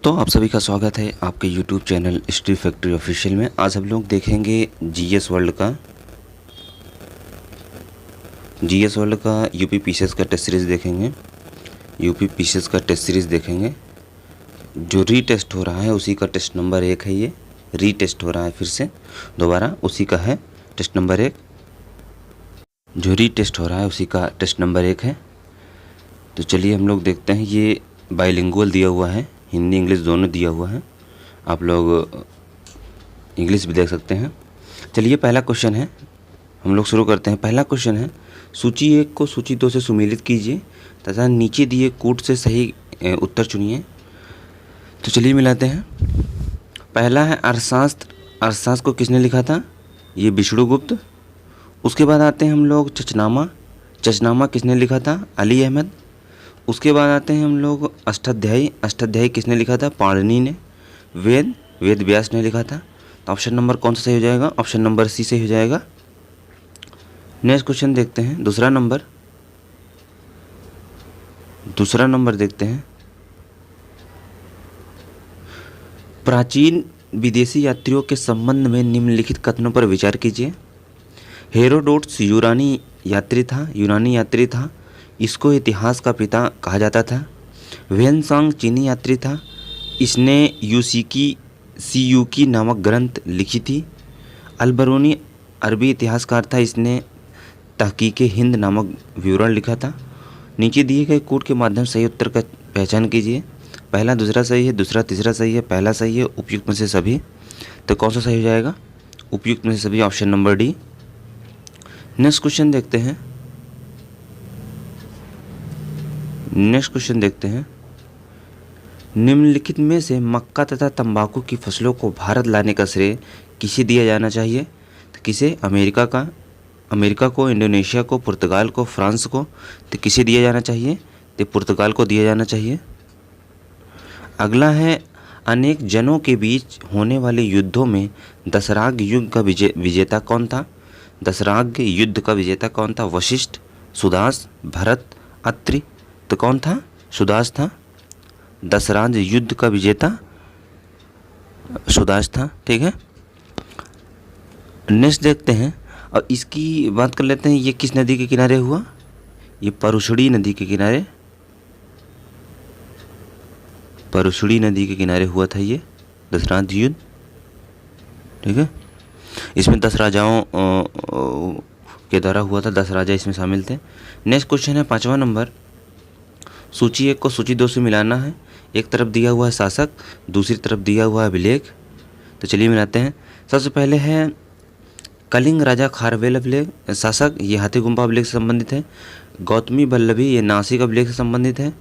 तो आप सभी का स्वागत है आपके YouTube channel history factory official में। आज हम लोग देखेंगे जीएस वर्ल्ड का यूपी पीसीएस का टेस्ट सीरीज़ देखेंगे। यूपी पीसीएस का टेस्ट सीरीज़ देखेंगे। जो रीटेस्ट हो रहा है उसी का टेस्ट नंबर 1 है। ये रीटेस्ट हो रहा है, फिर से दोबारा उसी का है टेस्ट नंबर 1। जो रीटेस्ट हो रहा है उसी का टेस्ट नंबर 1 है। तो चलिए हम लोग देखते हैं। ये बाइलिंगुअल दिया हुआ है, हिंदी इंग्लिश दोनों दिया हुआ है। आप लोग इंग्लिश भी देख सकते हैं। चलिए पहला क्वेश्चन है, हम लोग शुरू करते हैं। पहला क्वेश्चन है, सूची 1 को सूची 2 से सुमेलित कीजिए तथा नीचे दिए कूट से सही उत्तर चुनिए। तो चलिए मिलाते हैं। पहला है अर्थशास्त्र। अर्थशास्त्र को किसने लिखा था? ये विष्णुगुप्त। उसके बाद आते हैं हम लोग चचनामा। चचनामा किसने लिखा था? अली अहमद। उसके बाद आते हैं हम लोग अष्टाध्यायी। अष्टाध्यायी किसने लिखा था? पाणिनि ने। वेद, वेद व्यास ने लिखा था। तो ऑप्शन नंबर कौन सा सही हो जाएगा? ऑप्शन नंबर सी सही हो जाएगा। नेक्स्ट क्वेश्चन देखते हैं। दूसरा नंबर देखते हैं। प्राचीन विदेशी यात्रियों के संबंध में निम्नलिखित कथनों पर विचार कीजिए। हेरोडोटस यूनानी यात्री था। इसको इतिहास का पिता कहा जाता था। वेनसांग चीनी यात्री था। इसने सीयूकी नामक ग्रंथ लिखी थी। अलबरूनी अरबी इतिहासकार था। इसने तहकीके हिंद नामक विवरण लिखा था। नीचे दिए गए कोड के माध्यम से सही उत्तर का पहचान कीजिए। पहला दूसरा सही है, दूसरा तीसरा सही है, पहला सही है, उपयुक्त में से सभी। तो कौन सा सही हो जाएगा? उपयुक्त में से सभी, option number D. Next question देखते हैं। निम्नलिखित में से मक्का तथा तंबाकू की फसलों को भारत लाने का श्रेय किसे दिया जाना चाहिए? तो किसे? अमेरिका को, इंडोनेशिया को, पुर्तगाल को, फ्रांस को। तो किसे दिया जाना चाहिए? तो पुर्तगाल को दिया जाना चाहिए। अगला है, अनेक जनों के बीच होने वाले युद्धों में दशराग युद्ध का विजेता कौन था? दशराग युद्ध का विजेता कौन था? वशिष्ठ, सुदास, भरत, अत्रि। तो कौन था? सुदास था। दशराज युद्ध का विजेता सुदास था। ठीक है। नेक्स्ट देखते हैं और इसकी बात कर लेते हैं। ये किस नदी के किनारे हुआ? ये परुशड़ी नदी के किनारे हुआ था ये दशराज युद्ध। ठीक है। इसमें 10 राजाओं के द्वारा हुआ था। 10 राजा इसमें शामिल थे। नेक्स्ट क्वेश्चन है 5वां नंबर। सूची 1 को सूची 2 से मिलाना है। एक तरफ दिया हुआ है शासक, दूसरी तरफ दिया हुआ है अभिलेख। तो चलिए मिलाते हैं। सबसे पहले है कलिंग राजा खारवेल अभिलेख शासक, ये हाथी गुम्फा अभिलेख से संबंधित है। गौतमी वल्लभी, ये नासिक अभिलेख से संबंधित है।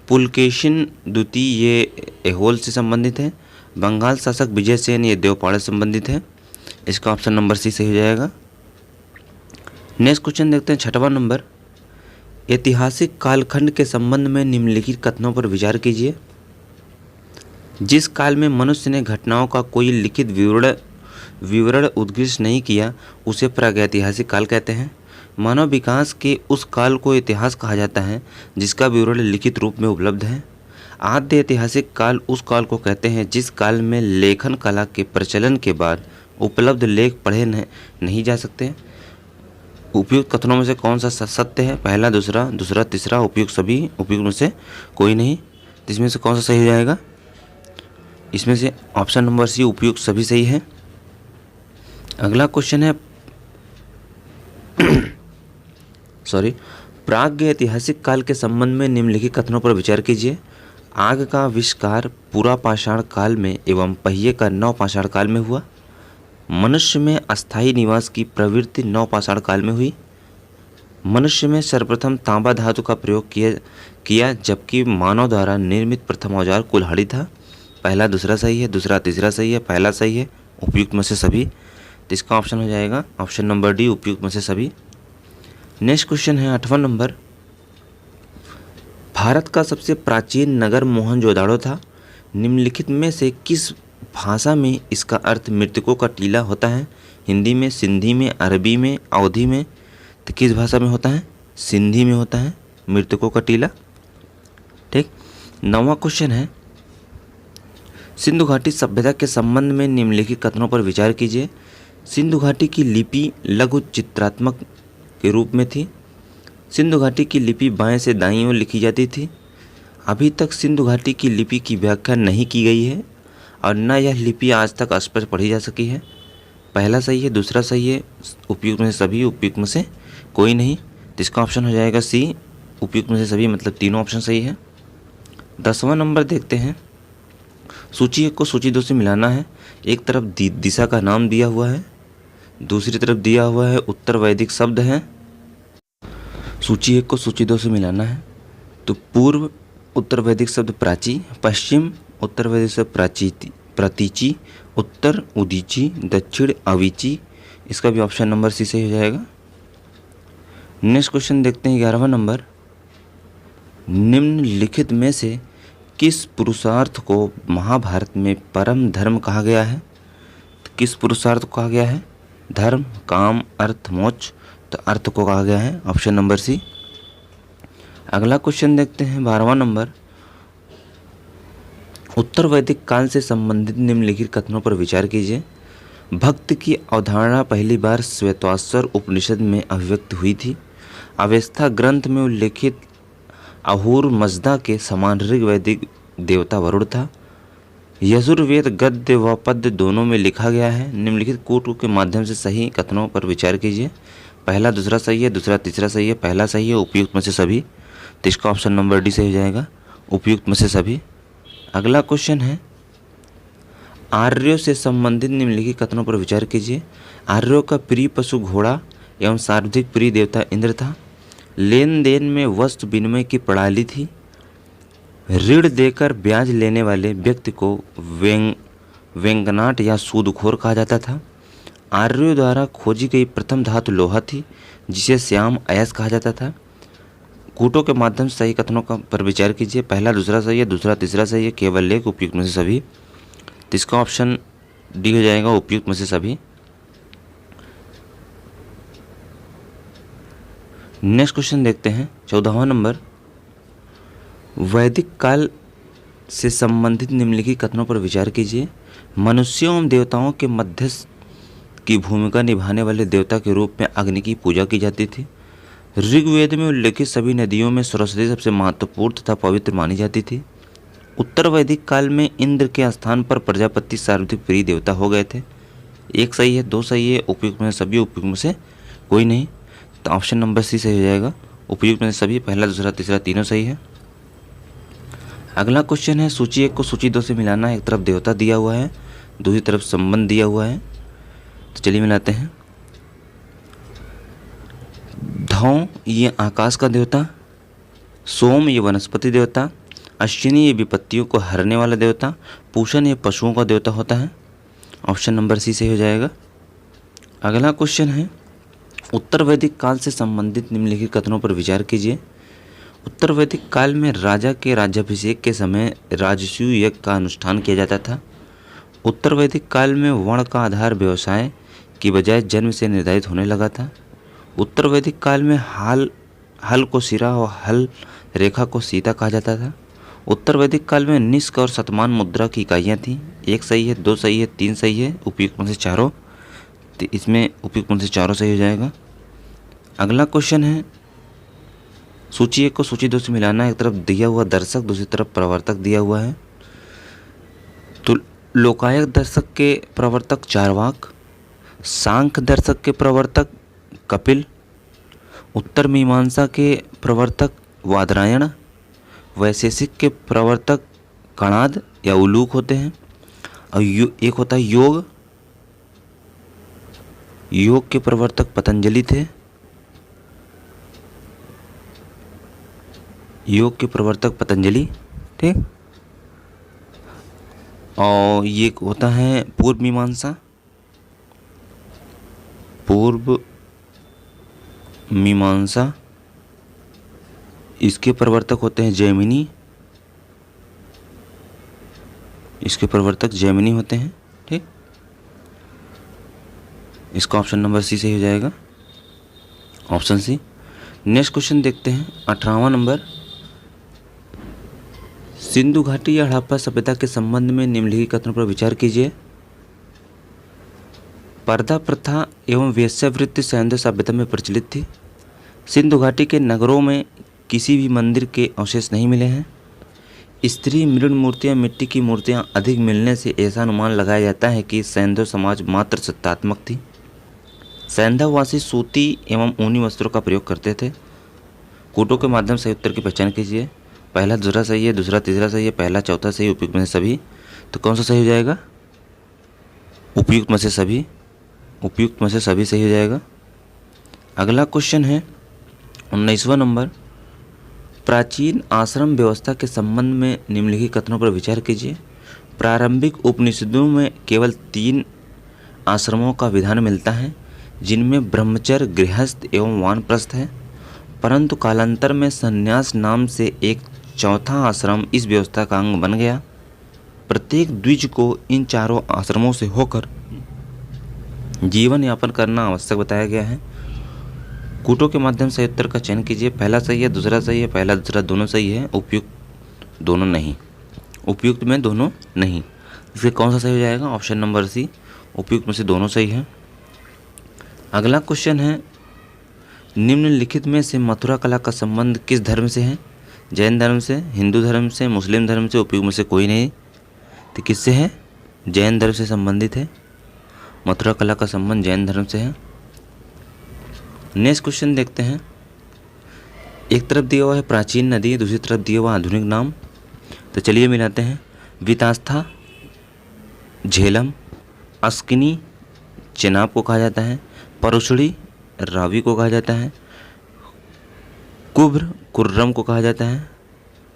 पुलकेशिन द्वितीय, ये ऐहोल से संबंधित है। बंगाल शासक विजय सेन, ये देवपाड़ा से संबंधित है। इसका ऑप्शन नंबर सी सही हो जाएगा। नेक्स्ट क्वेश्चन देखते हैं 6वां नंबर। ऐतिहासिक कालखंड के संबंध में निम्नलिखित कथनों पर विचार कीजिए। जिस काल में मनुष्य ने घटनाओं का कोई लिखित विवरण उद्घोषित नहीं किया उसे प्रागैतिहासिक काल कहते हैं। मानव विकास के उस काल को इतिहास कहा जाता है जिसका विवरण लिखित रूप में उपलब्ध है। आद्य ऐतिहासिक काल उस काल को कहते हैं जिस काल में लेखन कला के प्रचलन के बाद उपलब्ध लेख पढ़े नहीं जा सकते। उपयुक्त कथनों में से कौन सा सत्य है? पहला, दूसरा तीसरा, उपयुक्त सभी, उपयुक्त में से कोई नहीं। तो इसमें से कौन सा सही हो जाएगा? इसमें से ऑप्शन नंबर सी, उपयुक्त सभी सही है। अगला क्वेश्चन है प्राग्ञ ऐतिहासिक काल के संबंध में निम्नलिखित कथनों पर विचार कीजिए। आग का आविष्कार पूरा पाषाण काल में एवं पहिए का नवपाषाण काल में हुआ। मनुष्य में अस्थायी निवास की प्रवृत्ति नवपाषाण काल में हुई। मनुष्य में सर्वप्रथम तांबा धातु का प्रयोग किया जबकि मानव द्वारा निर्मित प्रथम औजार कुल्हाड़ी था। पहला दूसरा सही है, दूसरा तीसरा सही है, पहला सही है, उपयुक्त में से सभी। तो इसका ऑप्शन हो जाएगा ऑप्शन नंबर डी, उपयुक्त में से सभी। नेक्स्ट क्वेश्चन है 8वां नंबर। भारत का सबसे प्राचीन नगर मोहनजोदाड़ो था। निम्नलिखित में से किस भाषा में इसका अर्थ मृतकों का टीला होता है? हिंदी में, सिंधी में, अरबी में, अवधी में। तो किस भाषा में होता है? सिंधी में होता है मृतकों का टीला। ठीक। 9वां क्वेश्चन है सिंधु घाटी सभ्यता के संबंध में निम्नलिखित कथनों पर विचार कीजिए। सिंधु घाटी की लिपि लघु चित्रात्मक के रूप में थी। सिंधु घाटी की लिपि बाएं से दाईं ओर लिखी जाती थी। अभी तक सिंधु घाटी की लिपि की व्याख्या नहीं की गई है और न यह लिपि आज तक स्पष्ट पढ़ी जा सकी है। पहला सही है, दूसरा सही है, उपयुक्त में से सभी, उपयुक्त में से कोई नहीं। तो इसका ऑप्शन हो जाएगा सी, उपयुक्त में से सभी, मतलब तीनों ऑप्शन सही है। 10वां नंबर देखते हैं। सूची 1 को सूची 2 से मिलाना है। एक तरफ दिशा का नाम दिया हुआ है, दूसरी तरफ दिया हुआ है उत्तर वैदिक शब्द है। सूची 1 को सूची 2 से मिलाना है तो पूर्व उत्तर वैदिक शब्द प्राची, पश्चिम उत्तर वैदिक शब्द प्रतीची, उत्तर उदीची, दक्षिण अवीची। इसका भी ऑप्शन नंबर सी सही हो जाएगा। नेक्स्ट क्वेश्चन देखते हैं 11वां नंबर। निम्नलिखित में से किस पुरुषार्थ को महाभारत में परम धर्म कहा गया है? तो किस पुरुषार्थ को कहा गया है? धर्म, काम, अर्थ, मोक्ष। तो अर्थ को कहा गया है, ऑप्शन नंबर सी। अगला क्वेश्चन देखते हैं 12वां नंबर। उत्तर वैदिक काल से संबंधित निम्नलिखित कथनों पर विचार कीजिए। भक्त की अवधारणा पहली बार श्वेताश्वर उपनिषद में अभिव्यक्त हुई थी। अवेस्ता ग्रंथ में उल्लेखित अहूर मजदा के समान ऋग्वैदिक देवता वरुण था। यजुर्वेद गद्य व पद्य दोनों में लिखा गया है। निम्नलिखित कूट के माध्यम से सही कथनों पर विचार कीजिए। पहला दूसरा सही है, दूसरा तीसरा सही है, पहला सही है, उपयुक्त में से सभी। तो इसका ऑप्शन नंबर डी सही हो जाएगा, उपयुक्त में से सभी। अगला क्वेश्चन है, आर्यों से संबंधित निम्नलिखित कथनों पर विचार कीजिए। आर्यों का प्रिय पशु घोड़ा एवं सर्वाधिक प्रिय देवता इंद्र था। लेन देन में वस्तु विनिमय की प्रणाली थी। ऋण देकर ब्याज लेने वाले व्यक्ति को वेंगनाट या सूदखोर कहा जाता था। आर्यों द्वारा खोजी गई प्रथम धातु लोहा थी, जिसे श्याम अयस्क कहा जाता था। कूटों के माध्यम से सही कथनों का पर विचार कीजिए। पहला दूसरा सही है, दूसरा तीसरा सही है, केवल एक उपयुक्त में से सभी। तो इसका ऑप्शन डी हो जाएगा, उपयुक्त में से सभी। नेक्स्ट क्वेश्चन देखते हैं 14वां नंबर। वैदिक काल से संबंधित निम्नलिखित कथनों पर विचार कीजिए। मनुष्यों एवं देवताओं के मध्यस्थ की भूमिका निभाने वाले देवता के रूप में अग्नि की पूजा की जाती थी। ऋग्वेद में उल्लेखित सभी नदियों में सरस्वती सबसे महत्वपूर्ण तथा पवित्र मानी जाती थी। उत्तर वैदिक काल में इंद्र के स्थान पर प्रजापति सर्वाधिक प्रिय देवता हो गए थे। एक सही है, दो सही है, उपयुक्त में सभी, उपयुक्त में से कोई नहीं। तो ऑप्शन नंबर सी सही हो जाएगा, उपयुक्त में सभी। पहला दूसरा तीसरा तीनों सही है। अगला क्वेश्चन है, सूची 1 को सूची 2 से मिलाना है। एक तरफ देवता दिया हुआ है, दूसरी तरफ संबंध दिया हुआ है। तो चलिए मिलाते हैं। धौ ये आकाश का देवता, सोम ये वनस्पति देवता, अश्विनी ये विपत्तियों को हरने वाला देवता, पूषण ये पशुओं का देवता होता है। ऑप्शन नंबर सी सही हो जाएगा। अगला क्वेश्चन है, उत्तर वैदिक काल से संबंधित निम्नलिखित कथनों पर विचार कीजिए। उत्तर वैदिक काल में राजा के राज्याभिषेक के समय राजसूय यज्ञ का अनुष्ठान किया जाता था। उत्तर वैदिक काल में वर्ण का आधार व्यवसाय की बजाय जन्म से निर्धारित होने लगा था। उत्तर वैदिक काल में हल को सिरा और हल रेखा को सीता कहा जाता था। उत्तर वैदिक काल में निष्क और शतमान मुद्रा की इकाइयाँ थीं। एक सही है, दो सही है, तीन सही है, उपयुक्त में से चारों। तो इसमें उपयुक्त में से चारों सही हो जाएगा। अगला क्वेश्चन है, सूची 1 को सूची 2 से मिलाना है। एक तरफ दिया हुआ दर्शक, दूसरी तरफ प्रवर्तक दिया हुआ है। तो लोकायत दर्शक के प्रवर्तक चारवाक, सांख्य दर्शक के प्रवर्तक कपिल, उत्तर मीमांसा के प्रवर्तक वादरायण, वैशेषिक के प्रवर्तक कणाद या उलूक होते हैं। और एक होता है योग, योग के प्रवर्तक पतंजलि थे। योग के प्रवर्तक पतंजलि, ठीक। और ये होता है पूर्व मीमांसा, पूर्व मीमांसा, इसके प्रवर्तक होते हैं जैमिनी, इसके प्रवर्तक जैमिनी होते हैं, ठीक। इसका ऑप्शन नंबर सी सही हो जाएगा, ऑप्शन सी। नेक्स्ट क्वेश्चन देखते हैं 18वां नंबर। सिंधु घाटी या हड़प्पा सभ्यता के संबंध में निम्नलिखित कथनों पर विचार कीजिए। पर्दा प्रथा एवं वेश्यावृत्ति सैंधव सभ्यता में प्रचलित थी। सिंधु घाटी के नगरों में किसी भी मंदिर के अवशेष नहीं मिले हैं। स्त्री मृण मूर्तियाँ, मिट्टी की मूर्तियाँ अधिक मिलने से ऐसा अनुमान लगाया जाता है कि सैंधव समाज मात्र सत्तात्मक थी। सैंधववासी सूती एवं ऊनी वस्त्रों का प्रयोग करते थे। कूटों के माध्यम से उत्तर की पहचान कीजिए। पहला दूसरा सही है, दूसरा तीसरा सही है, पहला चौथा सही, उपयुक्त में से सभी। तो कौन सा सही हो जाएगा? उपयुक्त में से सभी। उपयुक्त में से सभी सही हो जाएगा। अगला क्वेश्चन है 19वां नंबर। प्राचीन आश्रम व्यवस्था के संबंध में निम्नलिखित कथनों पर विचार कीजिए। प्रारंभिक उपनिषदों में केवल 3 आश्रमों का विधान मिलता है, जिनमें ब्रह्मचर्य, गृहस्थ एवं वानप्रस्थ है, परंतु कालांतर में संन्यास नाम से एक चौथा आश्रम इस व्यवस्था का अंग बन गया। प्रत्येक द्विज को इन चारों आश्रमों से होकर जीवन यापन करना आवश्यक बताया गया है। कूटों के माध्यम से उत्तर का चयन कीजिए। पहला सही है, दूसरा सही है, पहला दूसरा दोनों सही है, उपयुक्त दोनों नहीं। उपयुक्त में दोनों नहीं, इसलिए कौन सा सही हो जाएगा? ऑप्शन नंबर सी, उपयुक्त में से दोनों सही है। अगला क्वेश्चन है निम्नलिखित में से मथुरा कला का संबंध किस धर्म से है? जैन धर्म से, हिंदू धर्म से, मुस्लिम धर्म से, उपयुक्त में से कोई नहीं। तो किससे है? जैन धर्म से संबंधित है। मथुरा कला का संबंध जैन धर्म से है। नेक्स्ट क्वेश्चन देखते हैं। एक तरफ दिया हुआ है प्राचीन नदी, दूसरी तरफ दिया हुआ आधुनिक नाम। तो चलिए मिलाते हैं। वितास्था झेलम, अस्किनी चेनाब को कहा जाता है, परुशड़ी रावी को कहा जाता है, कुब्र कुर्रम को कहा जाता है,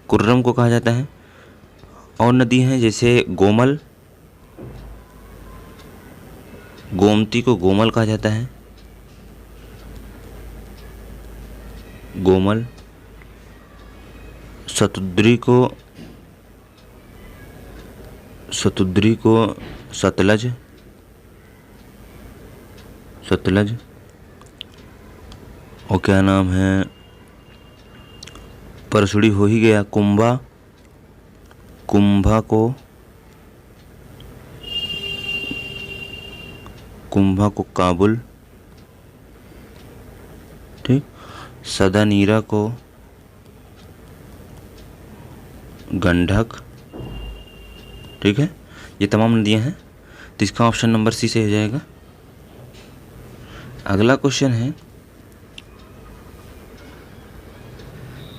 कुर्रम को कहा जाता है। और नदी हैं जैसे गोमल, गोमती को गोमल कहा जाता है, गोमल। सतुद्री को सतलज, सतलज। और क्या नाम है? परसुड़ी हो ही गया। कुंभा, कुंभा को काबुल, ठीक। सदानीरा को गंडक, ठीक है। ये तमाम नदियां हैं, तो इसका ऑप्शन नंबर सी से हो जाएगा। अगला क्वेश्चन है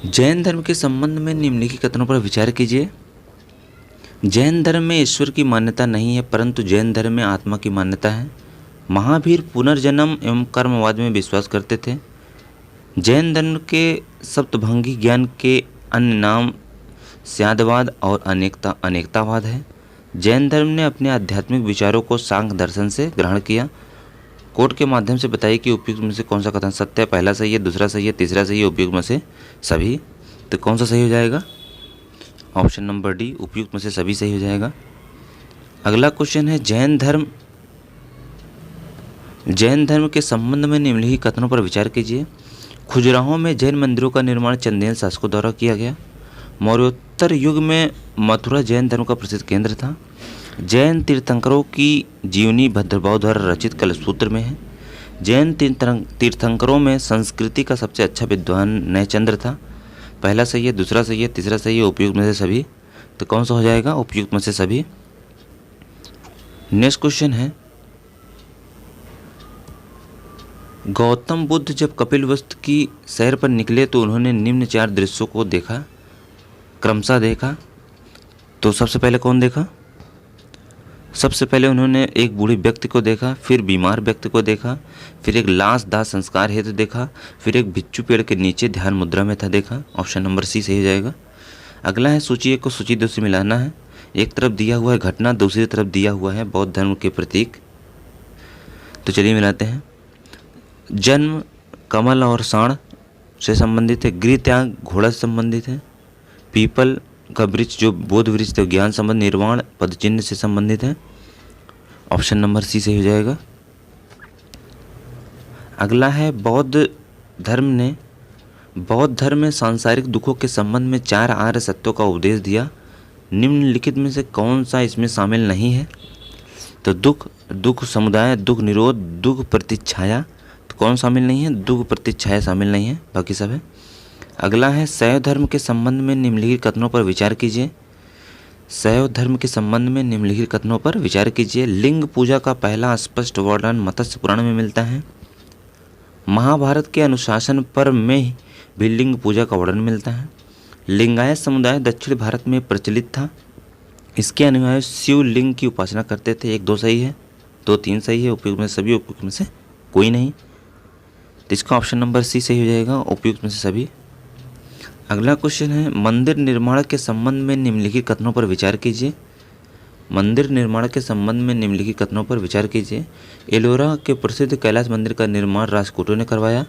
जैन धर्म के संबंध में निम्नलिखित कथनों पर विचार कीजिए। जैन धर्म में ईश्वर की मान्यता नहीं है, परंतु जैन धर्म में आत्मा की मान्यता है। महावीर पुनर्जन्म एवं कर्मवाद में विश्वास करते थे। जैन धर्म के सप्तभंगी ज्ञान के अन्य नाम स्यादवाद और अनेकतावाद है। जैन धर्म ने अपने आध्यात्मिक विचारों को सांख्य दर्शन से ग्रहण किया। कोट के माध्यम से बताइए कि उपयुक्त में से कौन सा कथन सत्य है? पहला सही है, दूसरा सही है, तीसरा सही है, उपयुक्त में से सभी। तो कौन सा सही हो जाएगा? ऑप्शन नंबर डी, उपयुक्त में से सभी सही हो जाएगा। अगला क्वेश्चन है जैन धर्म के संबंध में निम्नलिखित कथनों पर विचार कीजिए। खजुराहो में जैन मंदिरों का निर्माण चंदेल शासकों द्वारा किया गया। मौर्योत्तर युग में मथुरा जैन धर्म का प्रसिद्ध केंद्र था। जैन तीर्थंकरों की जीवनी भद्रभाव द्वारा रचित कलसूत्र में है। जैन तीर्थंकरों में संस्कृति का सबसे अच्छा विद्वान नयचंद्र था। पहला सही है, दूसरा सही है, तीसरा सही है, उपयुक्त में से सभी। तो कौन सा हो जाएगा? उपयुक्त में से सभी। नेक्स्ट क्वेश्चन है गौतम बुद्ध जब कपिलवस्तु की सैर पर निकले तो उन्होंने निम्न 4 दृश्यों को देखा, क्रमशः देखा। तो सबसे पहले कौन देखा? सबसे पहले उन्होंने एक बूढ़े व्यक्ति को देखा, फिर बीमार व्यक्ति को देखा, फिर एक लाश दाह संस्कार हेतु देखा, फिर एक बिच्छू पेड़ के नीचे ध्यान मुद्रा में था देखा। ऑप्शन नंबर सी सही हो जाएगा। अगला है सूची 1 को सूची 2 से मिलाना है। एक तरफ दिया हुआ है घटना, दूसरी तरफ दिया हुआ है बौद्ध धर्म के प्रतीक। तो चलिए मिलाते हैं। जन्म कमल और साण से संबंधित है। गृह त्याग घोड़ा से संबंधित है। पीपल का वृक्ष जो बोध वृक्ष तो ज्ञान संबंध निर्वाण पद चिन्ह से संबंधित है। ऑप्शन नंबर सी सही हो जाएगा। अगला है बौद्ध धर्म में सांसारिक दुखों के संबंध में 4 आर्य सत्यों का उपदेश दिया। निम्नलिखित में से कौन सा इसमें शामिल नहीं है? तो दुख समुदाय, दुख निरोध, दुख प्रतिच्छाया, तो कौन शामिल नहीं है? दुख प्रतिच्छाया शामिल नहीं है, बाकी सब है। अगला है शैव धर्म के संबंध में निम्नलिखित कथनों पर विचार कीजिए। शैव धर्म के संबंध में निम्नलिखित कथनों पर विचार कीजिए। लिंग पूजा का पहला स्पष्ट वर्णन मत्स्य पुराण में मिलता है। महाभारत के अनुशासन पर्व में भी लिंग पूजा का वर्णन मिलता है। लिंगायत समुदाय दक्षिण भारत में प्रचलित था। इसके अनुयायी शिवलिंग की उपासना करते थे। 1 2 सही है, 2 3 सही है, उपयुक्त में सभी, उपयुक्त में से कोई नहीं। तो इसका ऑप्शन नंबर सी सही हो जाएगा, उपयुक्त में से सभी। अगला क्वेश्चन है मंदिर निर्माण के संबंध में निम्नलिखित कथनों पर विचार कीजिए। मंदिर निर्माण के संबंध में निम्नलिखित कथनों पर विचार कीजिए। एलोरा के प्रसिद्ध कैलाश मंदिर का निर्माण राजपूतों ने करवाया।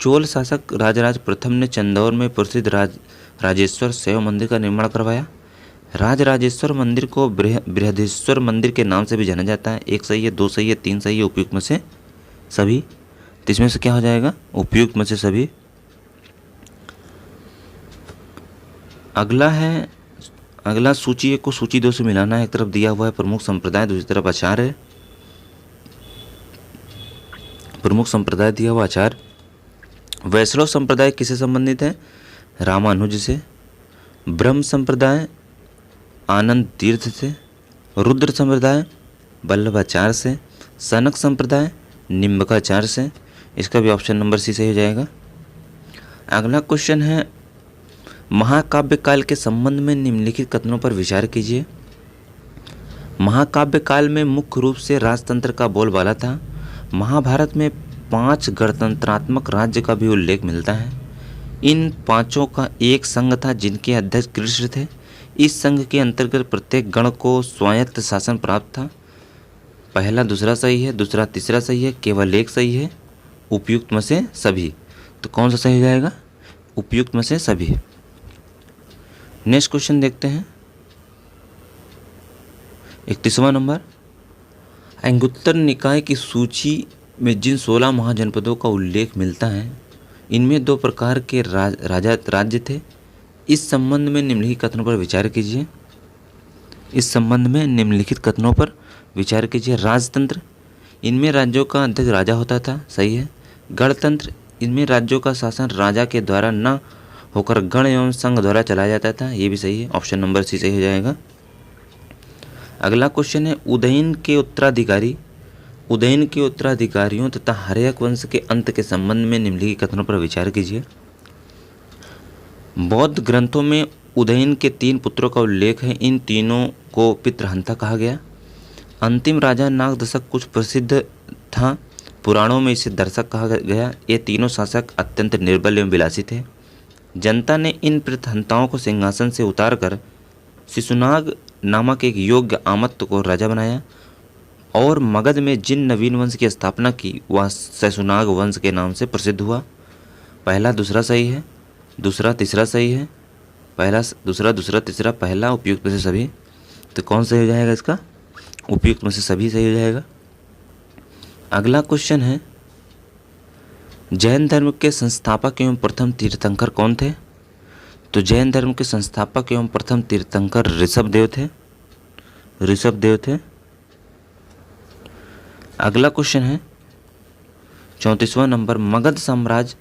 चोल शासक राजराज प्रथम ने चंदौर में प्रसिद्ध राजेश्वर शैव मंदिर का निर्माण करवाया। राजराजेश्वर मंदिर को बृहदेश्वर मंदिर के नाम से भी जाना जाता है। 1 सही है, 2 सही है, 3 सही है, उपयुक्त में से सभी। तो इसमें से क्या हो जाएगा? उपयुक्त में से सभी। अगला सूची 1 को सूची 2 से मिलाना है। एक तरफ दिया हुआ है प्रमुख संप्रदाय, दूसरी तरफ आचार है। प्रमुख संप्रदाय दिया हुआ आचार। वैष्णव संप्रदाय किससे संबंधित है? रामानुज से। ब्रह्म संप्रदाय आनंद तीर्थ से। रुद्र संप्रदाय वल्लभाचार्य से। सनक संप्रदाय निम्बकाचार्य से। इसका भी ऑप्शन नंबर सी सही हो जाएगा। अगला क्वेश्चन है महाकाव्य काल के संबंध में निम्नलिखित कथनों पर विचार कीजिए। महाकाव्य काल में मुख्य रूप से राजतंत्र का बोलबाला था। महाभारत में 5 गणतंत्रात्मक राज्य का भी उल्लेख मिलता है। इन 5 का एक संघ था जिनके अध्यक्ष कृष्ण थे। इस संघ के अंतर्गत प्रत्येक गण को स्वायत्त शासन प्राप्त था। पहला दूसरा सही है, दूसरा तीसरा सही है, केवल 1 सही है, उपयुक्त में से सभी। तो कौन सा सही हो जाएगा? उपयुक्त में से सभी। नेक्स्ट क्वेश्चन देखते हैं 31वां नंबर। अंगुत्तर निकाय की सूची में जिन 16 महाजनपदों का उल्लेख मिलता है इनमें 2 प्रकार के राज्य थे। इस संबंध में निम्नलिखित कथनों पर विचार कीजिए। इस संबंध में निम्नलिखित कथनों पर विचार कीजिए। राजतंत्र, इनमें राज्यों का अध्यक्ष राजा होता था, सही है। गणतंत्र, इनमें राज्यों का शासन राजा के द्वारा न होकर गण एवं संघ द्वारा चलाया जाता था, ये भी सही है, ऑप्शन नंबर सी सही हो जाएगा। अगला क्वेश्चन है उदयन के उत्तराधिकारियों तथा हर्यक वंश के अंत के संबंध में निम्नलिखित कथनों पर विचार कीजिए। बौद्ध ग्रंथों में उदयन के 3 पुत्रों का उल्लेख है। इन तीनों को पितृहंता कहा गया। अंतिम राजा नागदशक कुछ प्रसिद्ध था, पुराणों में इसे दर्शक कहा गया। ये तीनों शासक अत्यंत निर्बल एवं विलासी थे। जनता ने इन पितृहंताओं को सिंहासन से उतारकर शिशुनाग नामक एक योग्य आमत्त को राजा बनाया और मगध में जिन नवीन वंश की स्थापना की वह शिशुनाग वंश के नाम से प्रसिद्ध हुआ। पहला दूसरा सही है, दूसरा तीसरा सही है, पहला दूसरा दूसरा तीसरा पहला, उपयुक्त में से सभी। तो कौन सही हो जाएगा इसका? उपयुक्त में से सभी सही हो जाएगा। अगला क्वेश्चन है जैन धर्म के संस्थापक एवं प्रथम तीर्थंकर कौन थे? तो जैन धर्म के संस्थापक एवं प्रथम तीर्थंकर ऋषभदेव थे। अगला क्वेश्चन है 34वां नंबर। मगध साम्राज्य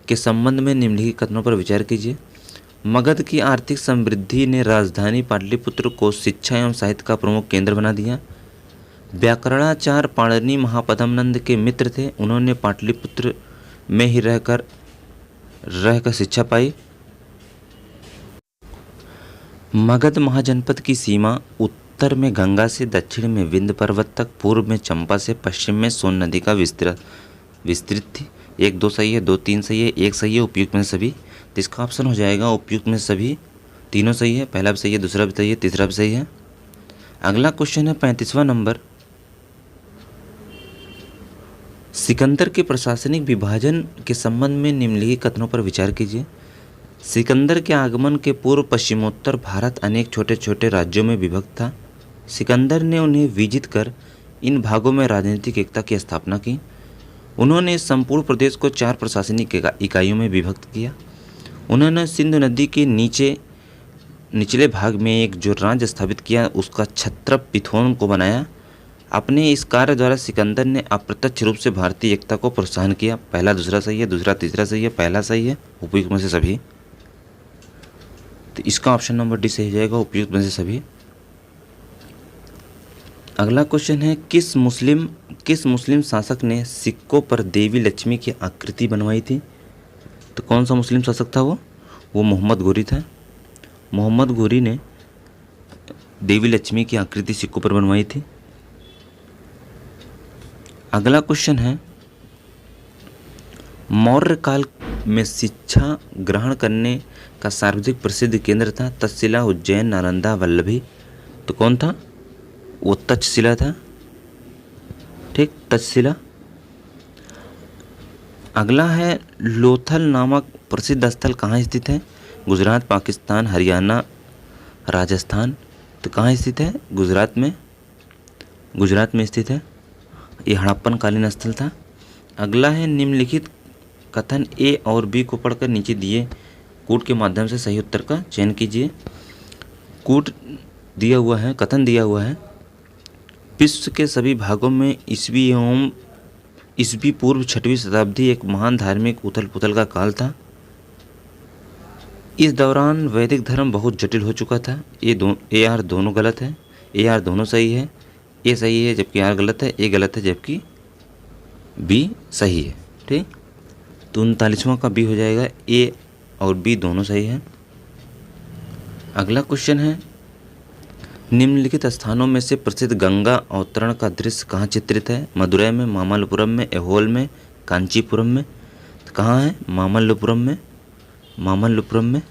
के संबंध में निम्नलिखित कथनों पर विचार कीजिए। मगध की आर्थिक समृद्धि ने राजधानी पाटलिपुत्र को शिक्षा एवं साहित्य का प्रमुख केंद्र बना दिया। व्याकरणाचार्य पाणिनि महापद्मनंद के मित्र थे। उन्होंने पाटलिपुत्र में ही रहकर शिक्षा पाई। मगध महाजनपद की सीमा उत्तर में गंगा से, दक्षिण में विंध्य पर्वत तक, पूर्व में चंपा से, पश्चिम में सोन नदी का विस्तृत थी। 1 2 सही है, 2 3 सही है, 1 सही है, उपयुक्त में सभी। तो इसका ऑप्शन हो जाएगा उपयुक्त में सभी। तीनों सही है, पहला भी सही है, दूसरा भी सही है, तीसरा भी सही है। अगला क्वेश्चन है 35वां नंबर। सिकंदर के प्रशासनिक विभाजन के संबंध में निम्नलिखित कथनों पर विचार कीजिए। सिकंदर के आगमन के पूर्व पश्चिमोत्तर भारत अनेक छोटे छोटे राज्यों में विभक्त था। सिकंदर ने उन्हें विजित कर इन भागों में राजनीतिक एकता की स्थापना की। उन्होंने संपूर्ण प्रदेश को 4 प्रशासनिक इकाइयों में विभक्त किया। उन्होंने सिंधु नदी के नीचे निचले भाग में एक जो राज्य स्थापित किया उसका क्षत्रप पिथोन को बनाया। अपने इस कार्य द्वारा सिकंदर ने अप्रत्यक्ष रूप से भारतीय एकता को प्रोत्साहन किया। पहला दूसरा सही है, दूसरा तीसरा सही है, पहला सही है, उपयुक्त में से सभी। तो इसका ऑप्शन नंबर डी सही हो जाएगा, उपयुक्त में से सभी। अगला क्वेश्चन है किस मुस्लिम शासक ने सिक्कों पर देवी लक्ष्मी की आकृति बनवाई थी? तो कौन सा मुस्लिम शासक था वो मोहम्मद घोरी था। मोहम्मद घोरी ने देवी लक्ष्मी की आकृति सिक्कों पर बनवाई थी। अगला क्वेश्चन है मौर्य काल में शिक्षा ग्रहण करने का सर्वाधिक प्रसिद्ध केंद्र था तक्षशिला, उज्जैन, नालंदा, वल्लभी। तो कौन था? वो तक्षशिला था। ठीक, तक्षशिला। अगला है लोथल नामक प्रसिद्ध स्थल कहाँ स्थित है? गुजरात, पाकिस्तान, हरियाणा, राजस्थान। तो कहाँ स्थित है? गुजरात में स्थित है। ये हड़प्पन कालीन स्थल था। अगला है निम्नलिखित कथन ए और बी को पढ़कर नीचे दिए कूट के माध्यम से सही उत्तर का चयन कीजिए। कूट दिया हुआ है, कथन दिया हुआ है, विश्व के सभी भागों में ईस्वी पूर्व 6वीं शताब्दी एक महान धार्मिक उथल पुथल का काल था। इस दौरान वैदिक धर्म बहुत जटिल हो चुका था। ए आर दोनों गलत है, ए आर दोनों सही है। ए सही है जबकि आर गलत है, ए गलत है जबकि बी सही है। ठीक, तो 39वां का बी हो जाएगा। ए और बी दोनों सही है। अगला क्वेश्चन है निम्नलिखित स्थानों में से प्रसिद्ध गंगा अवतरण का दृश्य कहाँ चित्रित है? मदुरै में, मामल्लपुरम में, ऐहोल में, कांचीपुरम में। तो कहाँ है? मामल्लपुरम में।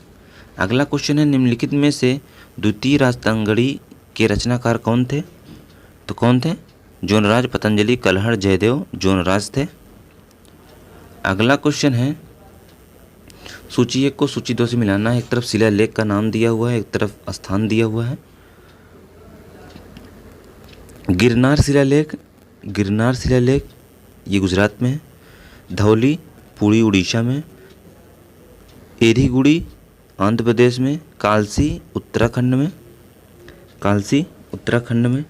अगला क्वेश्चन है निम्नलिखित में से द्वितीय राजतंगड़ी के रचनाकार कौन थे? तो कौन थे? जोनराज, पतंजलि, कलहड़, जयदेव। जोनराज थे। अगला क्वेश्चन है सूची 1 को सूची 2 से मिलाना है। एक तरफ शिलालेख का नाम दिया हुआ है, एक तरफ स्थान दिया हुआ है। गिरनार शिलालेख ये गुजरात में है। धौली पुरी उड़ीसा में, एरीगुड़ी आंध्र प्रदेश में, कालसी उत्तराखंड में।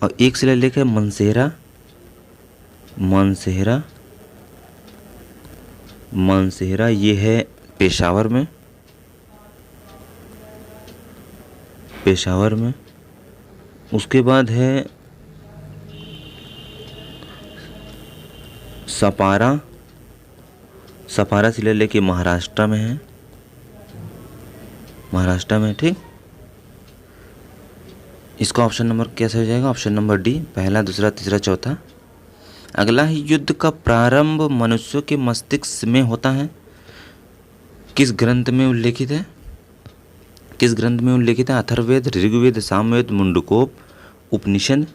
और एक शिलालेख है मानसेहरा ये है पेशावर में। उसके बाद है सपारा शिलालेख ये महाराष्ट्र में है, ठीक। इसका ऑप्शन नंबर कैसे हो जाएगा? ऑप्शन नंबर डी, पहला, दूसरा, तीसरा, चौथा। अगला ही युद्ध का प्रारंभ मनुष्यों के मस्तिष्क में होता है। किस ग्रंथ में उल्लेखित है? अथर्ववेद, ऋग्वेद, सामवेद, मुंडकोप, उपनिषद।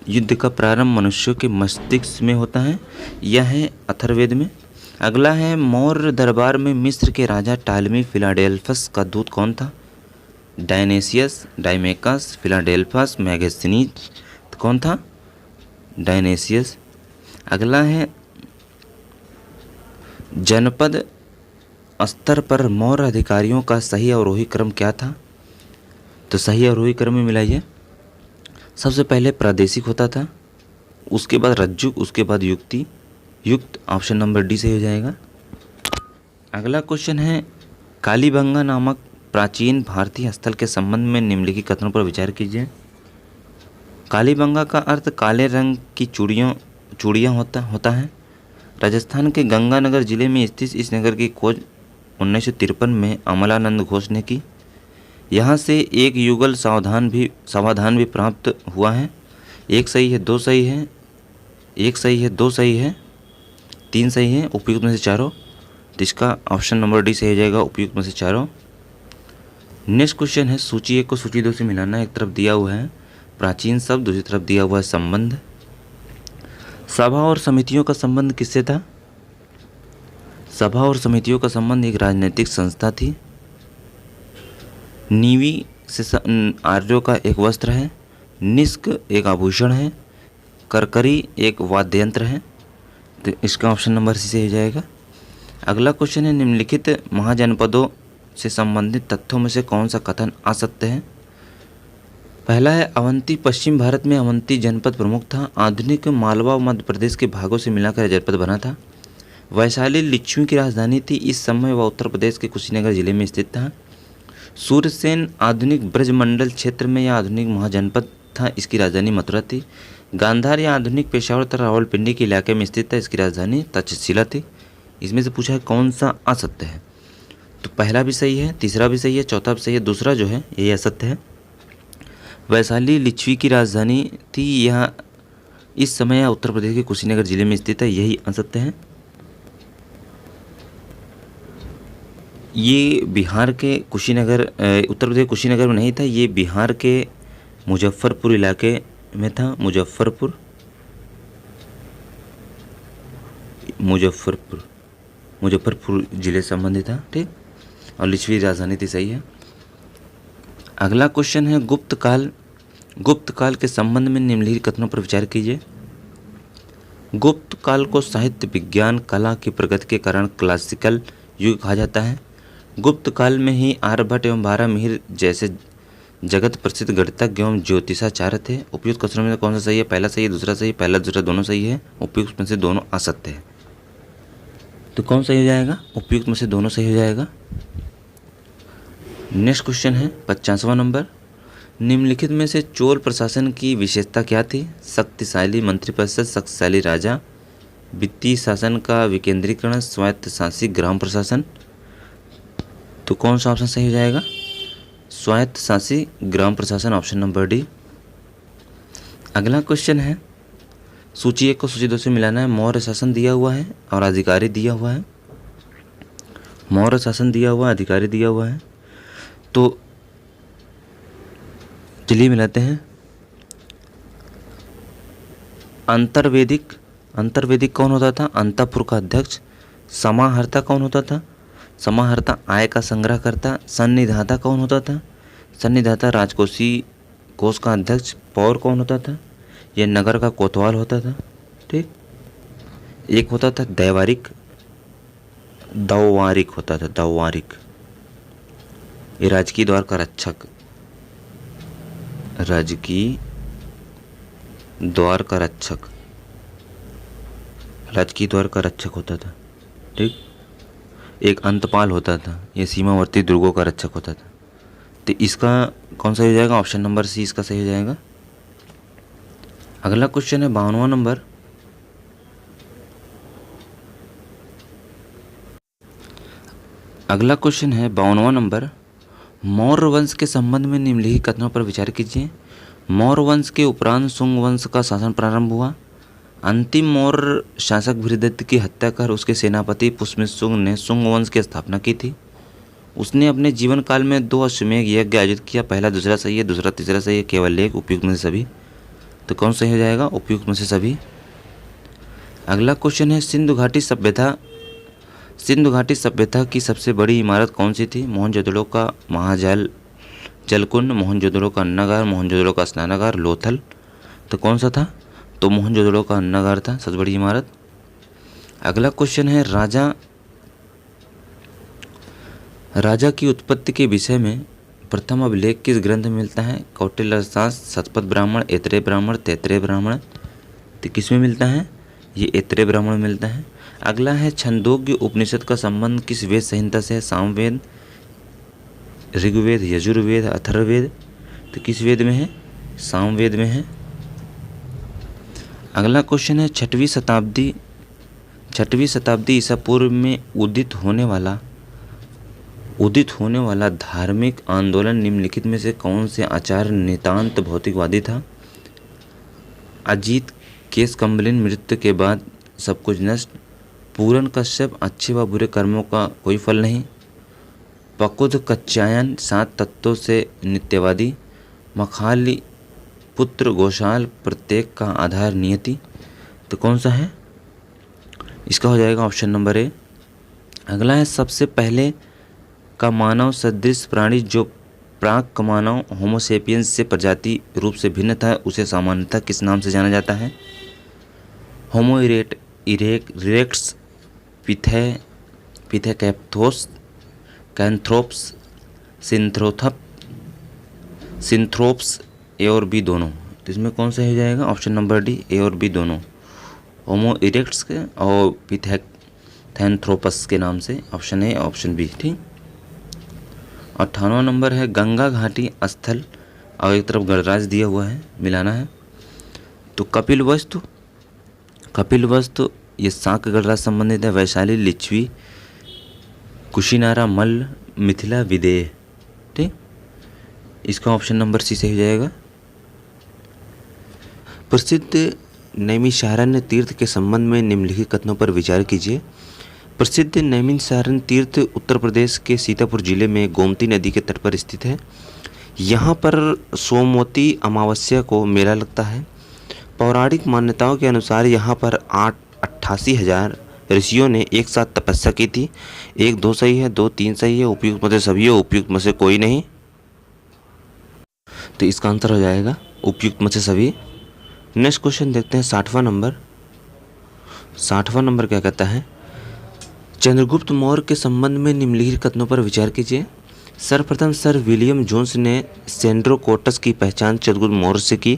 युद्ध का प्रारंभ मनुष्यों के मस्तिष्क में होता है, यह है अथर्ववेद में। अगला है मौर्य दरबार में मिस्र के राजा टालमी फिलाडेल्फस का दूत कौन था? डायनेसियस, डाइमेकस, फिलाडेल्फस, मैगेस्तीनीज। कौन था? डायनेसियस। अगला है जनपद स्तर पर मौर्य अधिकारियों का सही अवरोही क्रम क्या था? तो सही अवरोही क्रम में मिलाइए। सबसे पहले प्रादेशिक होता था, उसके बाद रज्जुक, उसके बाद युक्त। ऑप्शन नंबर डी सही हो जाएगा। अगला क्वेश्चन है कालीबंगा नामक प्राचीन भारतीय स्थल के संबंध में निम्नलिखित कथनों पर विचार कीजिए। कालीबंगा का अर्थ काले रंग की चूड़ियाँ होता है। राजस्थान के गंगानगर जिले में स्थित इस नगर की खोज 1953 में अमलानंद घोष ने की। यहाँ से एक युगल समाधान भी प्राप्त हुआ है। एक सही है, दो सही है, एक सही है, दो सही है, तीन सही है, उपयुक्त में से चारों। तो इसका ऑप्शन नंबर डी सही हो जाएगा, उपयुक्त में से चारों। नेक्स्ट क्वेश्चन है सूची 1 को सूची 2 से मिलाना। एक तरफ दिया हुआ है प्राचीन शब्द, दूसरी तरफ दिया हुआ है संबंध। सभा और समितियों का संबंध किससे था? सभा और समितियों का संबंध एक राजनीतिक संस्था थी। नीवी से आर्यों का एक वस्त्र है, निष्क एक आभूषण है, करकरी एक वाद्य यंत्र है। तो इसका ऑप्शन नंबर सी से हो जाएगा। अगला क्वेश्चन है निम्नलिखित महाजनपदों से संबंधित तथ्यों में से कौन सा कथन असत्य है? पहला है अवंती पश्चिम भारत में अवंती जनपद प्रमुख था। आधुनिक मालवा और मध्य प्रदेश के भागों से मिलाकर जनपद बना था। वैशाली लिच्छवी की राजधानी थी। इस समय वह उत्तर प्रदेश के कुशीनगर जिले में स्थित था। सूर्यसेन आधुनिक ब्रजमंडल क्षेत्र में या आधुनिक महाजनपद था। इसकी राजधानी मथुरा थी। गांधार या आधुनिक पेशावर तथा रावलपिंडी के इलाके में स्थित था। इसकी राजधानी तक्षशिला थी। इसमें से पूछा है कौन सा असत्य है? तो पहला भी सही है, तीसरा भी सही है, चौथा भी सही है, दूसरा जो है ये असत्य है। वैशाली लिच्छवी की राजधानी थी। यह इस समय उत्तर प्रदेश के कुशीनगर जिले में स्थित है। यही असत्य है। ये बिहार के कुशीनगर, उत्तर प्रदेश कुशीनगर में नहीं था। ये बिहार के मुजफ्फरपुर इलाके में था। मुजफ्फरपुर जिले से संबंधित था। ठीक, और लिच्छवी राजधानी थी। सही है। अगला क्वेश्चन है गुप्त काल के संबंध में निम्नलिखित कथनों पर विचार कीजिए। गुप्त काल को साहित्य, विज्ञान, कला की प्रगति के कारण क्लासिकल युग कहा जाता है। गुप्त काल में ही आर्यभट्ट एवं बारहमीर जैसे जगत प्रसिद्ध गणितज्ञ एवं ज्योतिषाचार्य थे। उपयुक्त कथनों में से कौन सा सही है? पहला सही है, दूसरा सही है, पहला दूसरा दोनों सही है। उपयुक्त में से दोनों असत्य है। तो कौन सही हो जाएगा? उपयुक्त में से दोनों सही हो जाएगा। नेक्स्ट क्वेश्चन है 50वां नंबर। निम्नलिखित में से चोल प्रशासन की विशेषता क्या थी? शक्तिशाली मंत्रिपरिषद, शक्तिशाली राजा, वित्तीय शासन का विकेंद्रीकरण, स्वायत्त शासी ग्राम प्रशासन। तो कौन सा ऑप्शन सही हो जाएगा? स्वायत्त शासी ग्राम प्रशासन, ऑप्शन नंबर डी। अगला क्वेश्चन है सूची 1 को सूची 2 से मिलाना है। मौर्य शासन दिया हुआ है और अधिकारी दिया हुआ है। मौर्य शासन दिया हुआ है, अधिकारी दिया हुआ है। तो चलिए मिलाते हैं। अंतर्वेदिक कौन होता था? अंतःपुर का अध्यक्ष। समाहर्ता कौन होता था? समाहर्ता आय का संग्रह करता। सन्निधाता कौन होता था? सन्निधाता राजकोषीय कोष का अध्यक्ष। पौर कौन होता था? यह नगर का कोतवाल होता था। ठीक, एक होता था दौवारिक होता था। दौवारिक ये राजकीय द्वार का रक्षक, राजकीय द्वार का रक्षक होता था। ठीक, एक अंतपाल होता था। यह सीमावर्ती दुर्गों का रक्षक होता था। तो इसका कौन सा हो जाएगा? ऑप्शन नंबर सी इसका सही हो जाएगा। अगला क्वेश्चन है 52वां नंबर। मौर्य वंश के संबंध में निम्नलिखित कथनों पर विचार कीजिए। मौर्य वंश के उपरांत शुंग वंश का शासन प्रारंभ हुआ। अंतिम मौर्य शासक बृहदत्त की हत्या कर उसके सेनापति पुष्यमित्र शुंग ने शुंग वंश की स्थापना की थी। उसने अपने जीवन काल में 2 अश्वमेध यज्ञ आयोजित किया। पहला दूसरा सही है, दूसरा तीसरा सही है, केवल एक उपयुक्त में से सभी। तो कौन सही हो जाएगा? उपयुक्त में से सभी। अगला क्वेश्चन है सिंधु घाटी सभ्यता की सबसे बड़ी इमारत कौन सी थी? मोहनजोदड़ो का जलकुंड, मोहनजोदड़ो का अन्नागार, मोहनजोदड़ो का स्नानागार, लोथल। तो कौन सा था? तो मोहनजोदड़ो का अन्नागार था सबसे बड़ी इमारत। अगला क्वेश्चन है राजा की उत्पत्ति के विषय में प्रथम अभिलेख किस ग्रंथ में मिलता है? कौटिल्य अर्थशास्त्र, शतपथ ब्राह्मण, ऐतरेय ब्राह्मण, तैत्तरीय ब्राह्मण। तो किस में मिलता है? ये ऐतरेय ब्राह्मण में मिलता है। अगला है छंदोग्य उपनिषद का संबंध किस वेद संहिता से है? सामवेद, ऋग्वेद, यजुर्वेद, अथर्ववेद। तो किस वेद में है? सामवेद में है। अगला क्वेश्चन है 6वीं शताब्दी ईसा पूर्व में उदित होने वाला धार्मिक आंदोलन निम्नलिखित में से कौन से आचार्य नितांत भौतिकवादी था? अजीत केशकम्बलिन मृत्यु के बाद सब कुछ नष्ट। पूरन कश्यप अच्छे व बुरे कर्मों का कोई फल नहीं। पकुद कच्चायन 7 तत्वों से नित्यवादी। मखाली पुत्र घोषाल प्रत्येक का आधार नियति। तो कौन सा है? इसका हो जाएगा ऑप्शन नंबर ए। अगला है सबसे पहले का मानव सदृश प्राणी जो प्राक मानव होमोसेपियंस से प्रजाति रूप से भिन्न था उसे सामान्यतः किस नाम से जाना जाता है? होमो इरेक्ट्स, पिथेकैप्थोस, कैंथ्रोप्स, सिंथ्रोथप, सिंथ्रोप्स, ए और बी दोनों। तो इसमें कौन सा हो जाएगा? ऑप्शन नंबर डी, ए और बी दोनों। होमो इरेक्ट्स के और पिथेकैंथ्रोपस के नाम से, ऑप्शन ए ऑप्शन बी। ठीक। 98वां नंबर है गंगा घाटी स्थल, और एक तरफ गणराज्य दिया हुआ है, मिलाना है। तो कपिलवस्तु, कपिलवस्तु ये शाक गणराज्य संबंधित है। वैशाली, लिच्छवी, कुशीनारा, मल्ल, मिथिला, विदेह। ठीक। इसका ऑप्शन नंबर सी से हो जाएगा। प्रसिद्ध नैमिषारण्य तीर्थ के संबंध में निम्नलिखित कथनों पर विचार कीजिए। प्रसिद्ध नैमिषारण्य तीर्थ उत्तर प्रदेश के सीतापुर जिले में गोमती नदी के तट पर स्थित है। यहाँ पर सोमवती अमावस्या को मेला लगता है। पौराणिक मान्यताओं के अनुसार यहाँ पर 88,000 ऋषियों ने एक साथ तपस्या की थी। 1 2 सही है, 2 3 सही है, उपयुक्त में से सभी है, उपयुक्त में से कोई नहीं। तो इसका आंसर हो जाएगा उपयुक्त में से सभी। नेक्स्ट क्वेश्चन देखते हैं 60वां नंबर। 60वां नंबर क्या कहता है? चंद्रगुप्त मौर्य के संबंध में निम्नलिखित कथनों पर विचार कीजिए। सर्वप्रथम सर विलियम जोन्स ने सेंड्रोकोटस की पहचान चंद्रगुप्त मौर्य से की।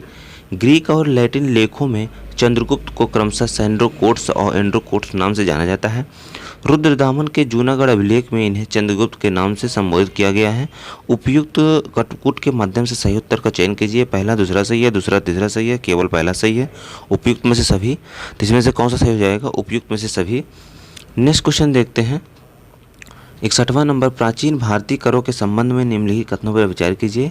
ग्रीक और लैटिन लेखों में चंद्रगुप्त को क्रमशः सेंड्रोकोट्स और एंड्रोकोट्स नाम से जाना जाता है। रुद्रदामन के जूनागढ़ अभिलेख में इन्हें चंद्रगुप्त के नाम से संबोधित किया गया है। उपयुक्त कटपुट के माध्यम से सही उत्तर का चयन कीजिए। पहला दूसरा सही है, दूसरा तीसरा सही है, केवल पहला सही है, उपयुक्त में से सभी। तो इसमें से कौन सा सही हो जाएगा? उपयुक्त में से सभी। नेक्स्ट क्वेश्चन देखते हैं 61वां नंबर। प्राचीन भारतीय करों के संबंध में निम्नलिखित कथनों पर विचार कीजिए।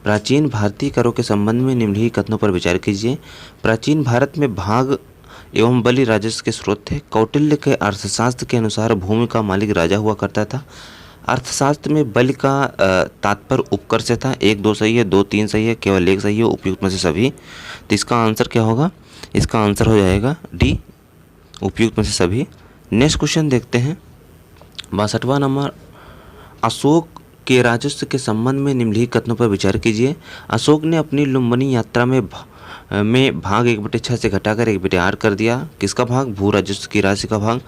प्राचीन भारतीय करों के संबंध में निम्नलिखित कथनों पर विचार कीजिए। प्राचीन भारत में भाग एवं बलि राजस्व के स्रोत थे। कौटिल्य के अर्थशास्त्र के अनुसार भूमि का मालिक राजा हुआ करता था। अर्थशास्त्र में बलि का तात्पर्य उपकर से था। 1 2 सही है, 2 3 सही है, केवल 1 सही है, उपयुक्त में से सभी। तो इसका आंसर क्या होगा? इसका आंसर हो जाएगा डी, उपयुक्त में से सभी। नेक्स्ट क्वेश्चन देखते हैं 62वां नंबर। अशोक के राजस्व के संबंध में निम्नलिखित कथनों पर विचार कीजिए। अशोक ने अपनी लुम्बिनी यात्रा में भाग 1/6 से घटाकर 1/8 कर दिया। किसका भाग? भू राजस्व की राशि का भाग।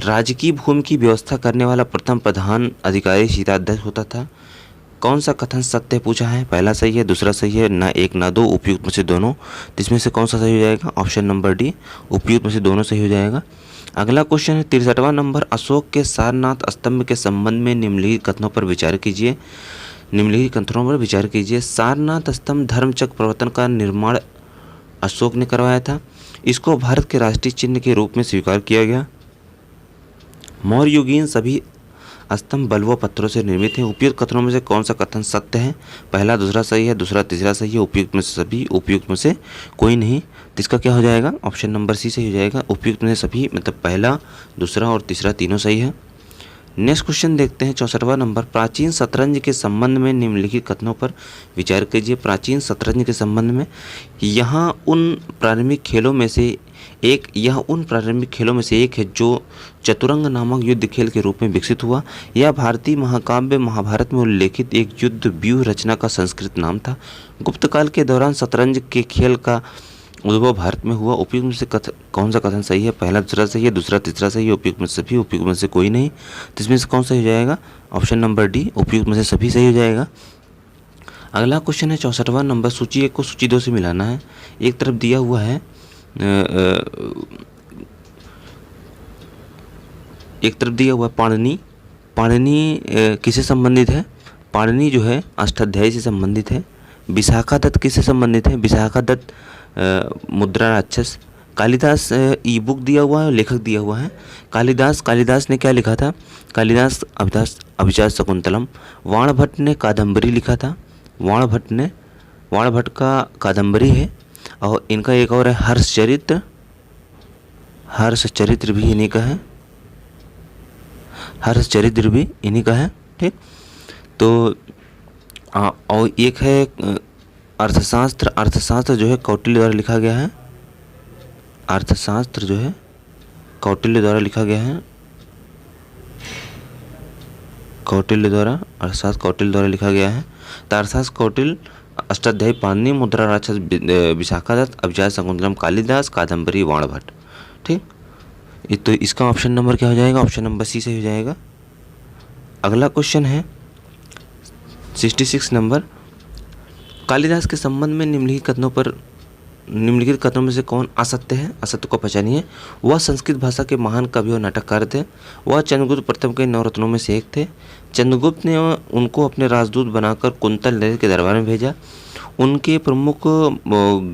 राज्य की भूमि की व्यवस्था करने वाला प्रथम प्रधान अधिकारी शीताध्यक्ष होता था। कौन सा कथन सत्य पूछा है? पहला सही है, दूसरा सही है, ना 1 ना 2, उपयुक्त में से दोनों। तो इसमें से कौन सा सही हो जाएगा? ऑप्शन नंबर डी, उपयुक्त में से दोनों सही हो जाएगा। अगला क्वेश्चन है 63वां नंबर। अशोक के सारनाथ स्तंभ के संबंध में निम्नलिखित कथनों पर विचार कीजिए। निम्नलिखित कथनों पर विचार कीजिए। सारनाथ स्तंभ धर्मचक्र प्रवर्तन का निर्माण अशोक ने करवाया था। इसको भारत के राष्ट्रीय चिन्ह के रूप में स्वीकार किया गया। मौर्य युगीन सभी स्तंभ बलुआ पत्थरों से निर्मित हैं। उपयुक्त कथनों में से कौन सा कथन सत्य है? पहला दूसरा सही है, दूसरा तीसरा सही है, उपयुक्त में से सभी, उपयुक्त में से कोई नहीं। तो इसका क्या हो जाएगा? ऑप्शन नंबर सी सही हो जाएगा, उपयुक्त में से सभी, मतलब पहला दूसरा और तीसरा तीनों सही है। नेक्स्ट क्वेश्चन देखते हैं 64वां नंबर। प्राचीन शतरंज के संबंध में निम्नलिखित कथनों पर विचार कीजिए। प्राचीन शतरंज के संबंध में यह उन प्रारंभिक खेलों में से एक है जो चतुरंग नामक युद्ध खेल के रूप में विकसित हुआ। यह भारतीय महाकाव्य महाभारत में उल्लेखित एक युद्ध व्यूह रचना का संस्कृत नाम था। गुप्त काल के दौरान शतरंज के खेल का उद्भव भारत में हुआ। उपयुक्त में से कौन सा कथन सही है? पहला दूसरा सही है, दूसरा तीसरा सही है, उपयुक्त में से सभी, उपयुक्त में से कोई नहीं। तो इसमें से कौन सही हो जाएगा? ऑप्शन नंबर डी, उपयुक्त में से सभी सही हो जाएगा। अगला क्वेश्चन है 64वां नंबर। सूची 1 को सूची 2 से मिलाना है। एक तरफ दिया हुआ है पाणिनि। पाणिनि किससे संबंधित है? पाणिनि जो है अष्टाध्यायी से संबंधित है। विशाखा दत्त किससे संबंधित है? विशाखा दत्त मुद्रा राक्षस। कालिदास ई बुक दिया हुआ है, लेखक दिया हुआ है। कालिदास ने क्या लिखा था? कालिदास अभिजात शकुंतलम। वाणभट्ट ने कादम्बरी लिखा था। वाणभट्ट का कादम्बरी है। और इनका एक और है हर्षचरित्र भी इन्हीं का है। हर्षचरित्र भी इन्हीं का है। ठीक। तो और एक है अर्थशास्त्र जो है कौटिल्य द्वारा लिखा गया है। अर्थशास्त्र जो है कौटिल्य द्वारा लिखा गया है। अर्थशास्त्र कौटिल्य द्वारा लिखा गया है। तो अर्थशास्त्र कौटिल्य, अष्टाध्यायी पाणिनि, मुद्रा राक्षस विशाखा दत्त, अभिजात शकुंतलम कालिदास, कादम्बरी वाणभट्ट। ठीक। तो इसका ऑप्शन नंबर क्या हो जाएगा? ऑप्शन नंबर सी से हो जाएगा। अगला क्वेश्चन है 66 नंबर, कालिदास के संबंध में निम्नलिखित कथनों में से कौन असत्य है? असत्य को पहचानिए। वह संस्कृत भाषा के महान कवि और नाटककार थे। वह चंद्रगुप्त प्रथम के नवरत्नों में से एक थे। चंद्रगुप्त ने उनको अपने राजदूत बनाकर कुंतल नरेश के दरबार में भेजा। उनके प्रमुख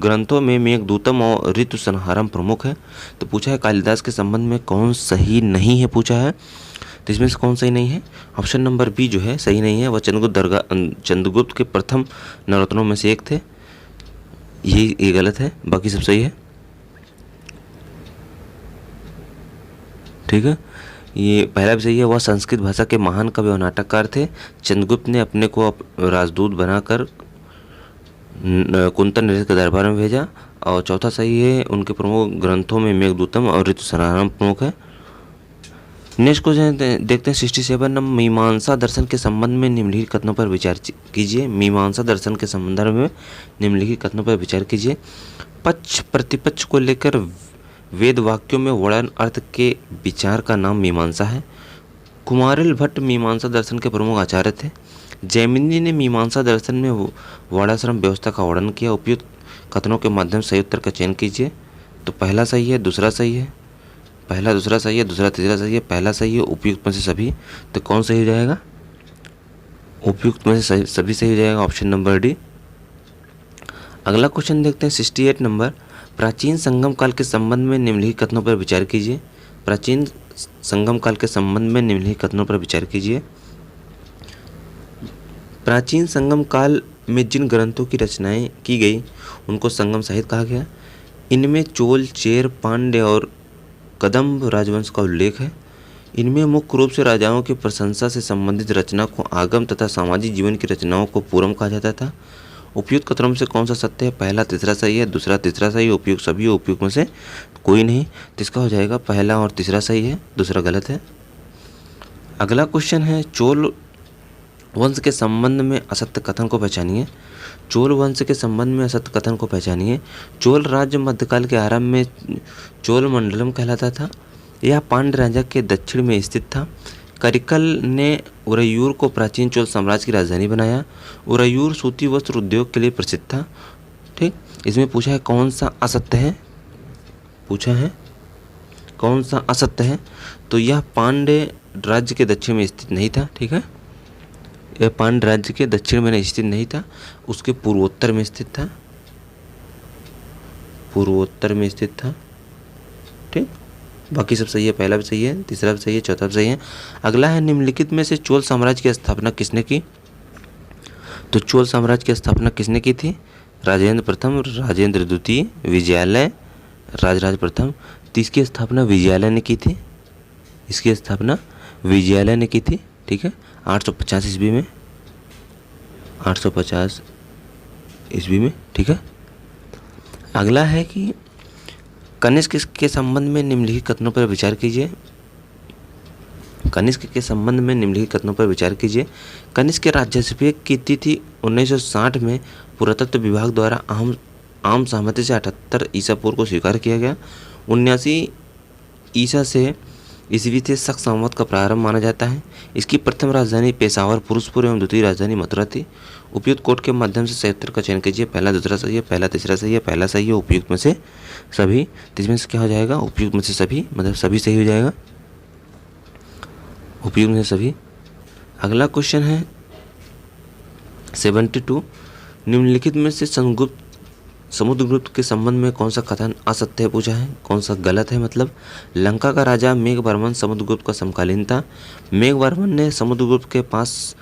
ग्रंथों में मेघदूतम और ऋतु संहारम प्रमुख है। तो पूछा है कालिदास के संबंध में कौन सही नहीं है, पूछा है। तो इसमें से कौन सही नहीं है? ऑप्शन नंबर बी जो है सही नहीं है। वह चंद्रगुप्त के प्रथम नवरत्नों में से एक थे। ये गलत है, बाकी सब सही है। ठीक है, ये पहला भी सही है। वह संस्कृत भाषा के महान कवि और नाटककार थे। चंद्रगुप्त ने अपने को राजदूत बनाकर कुंतल नरेश के दरबार में भेजा। और चौथा सही है, उनके प्रमुख ग्रंथों में मेघदूतम और ऋतु संहारम प्रमुख है। नेक्स्ट क्वेश्चन देखते हैं 67 नंबर, मीमांसा दर्शन के संबंध में निम्नलिखित कथनों पर विचार कीजिए। मीमांसा दर्शन के संदर्भ में निम्नलिखित कथनों पर विचार कीजिए। पक्ष प्रतिपक्ष को लेकर वेद वाक्यों में वर्णन अर्थ के विचार का नाम मीमांसा है। कुमारिल भट्ट मीमांसा दर्शन के प्रमुख आचार्य थे। जैमिनी ने मीमांसा दर्शन में वर्णाश्रम व्यवस्था का वर्णन किया। उपयुक्त कथनों के माध्यम से सही उत्तर का चयन कीजिए। तो पहला सही है, दूसरा सही है, पहला दूसरा सही है, दूसरा तीसरा सही है, पहला सही है, उपयुक्त में से सभी। तो कौन सही हो जाएगा? उपयुक्त में से सभी सही हो जाएगा, ऑप्शन नंबर डी। अगला क्वेश्चन देखते हैं 68 नंबर, प्राचीन संगम काल के संबंध में निम्नलिखित कथनों पर विचार कीजिए। प्राचीन संगम काल के संबंध में निम्नलिखित कथनों पर विचार कीजिए। प्राचीन संगम काल में जिन ग्रंथों की रचनाएं की गई उनको संगम साहित्य कहा गया। इनमें चोल, चेर, पांड्य और कदम्ब राजवंश का उल्लेख है। इनमें मुख्य रूप से राजाओं की प्रशंसा से संबंधित रचना को आगम तथा सामाजिक जीवन की रचनाओं को पूरम कहा जाता था। उपयुक्त कथनों में से कौन सा सत्य है? पहला तीसरा सही है, दूसरा तीसरा सही है, उपयुक्त सभी, उपयुक्त में से कोई नहीं। तो इसका हो जाएगा पहला और तीसरा सही है, दूसरा गलत है। अगला क्वेश्चन है चोल वंश के संबंध में असत्य कथन को पहचानिए। चोल वंश के संबंध में असत्य कथन को पहचानिए। चोल राज्य मध्यकाल के आरंभ में चोल मंडलम कहलाता था। यह पांड्य राजा के दक्षिण में स्थित था। करिकल ने उरैयूर को प्राचीन चोल साम्राज्य की राजधानी बनाया। उरैयूर सूती वस्त्र उद्योग के लिए प्रसिद्ध था। ठीक, इसमें पूछा है कौन सा असत्य है, पूछा है कौन सा असत्य है। तो यह पांड्य राज्य के दक्षिण में स्थित नहीं था। ठीक है, यह पांड्य राज्य के दक्षिण में स्थित नहीं था, उसके पूर्वोत्तर में स्थित था, पूर्वोत्तर में स्थित था। ठीक, बाकी सब सही है, पहला भी सही है, तीसरा भी सही है, चौथा भी सही है। अगला है निम्नलिखित में से चोल साम्राज्य की स्थापना किसने की? तो चोल साम्राज्य की स्थापना किसने की थी? राजेंद्र प्रथम, राजेंद्र द्वितीय, विजयालय, राजराज प्रथम। तो इसकी स्थापना विजयालय ने की थी, इसकी स्थापना विजयालय ने की थी। ठीक है, 850 ईस्वी में, 850 ईस्वी में। ठीक है, अगला है कि कनिष्क के संबंध में निम्नलिखित कथनों पर विचार कीजिए। कनिष्क के संबंध में निम्नलिखित कथनों पर विचार कीजिए। कनिष्क के राज्याभिषेक की तिथि 1960 में पुरातत्व विभाग द्वारा आम सहमति से 78 ईसा पूर्व को स्वीकार किया गया। 79 ईसा से ईस्वी से शक संवत का प्रारंभ माना जाता है। इसकी प्रथम राजधानी पेशावर पुरुषपुर एवं द्वितीय राजधानी मथुरा थी। उपयुक्त कोड के माध्यम से सही उत्तर का चयन कीजिए। पहला दूसरा सही है, पहला तीसरा सही है, पहला सही है, उपयुक्त में से सभी। तो इसमें से क्या हो जाएगा? उपयुक्त में से सभी, मतलब सभी सही हो जाएगा, उपयुक्त में से सभी। अगला क्वेश्चन है 72, निम्नलिखित में से समुद्रगुप्त के संबंध में कौन सा कथन असत्य है पूछा है, कौन सा गलत है। मतलब लंका का राजा मेघवर्मन समुद्रगुप्त का समकालीन था। मेघवर्मन ने समुद्रगुप्त के पास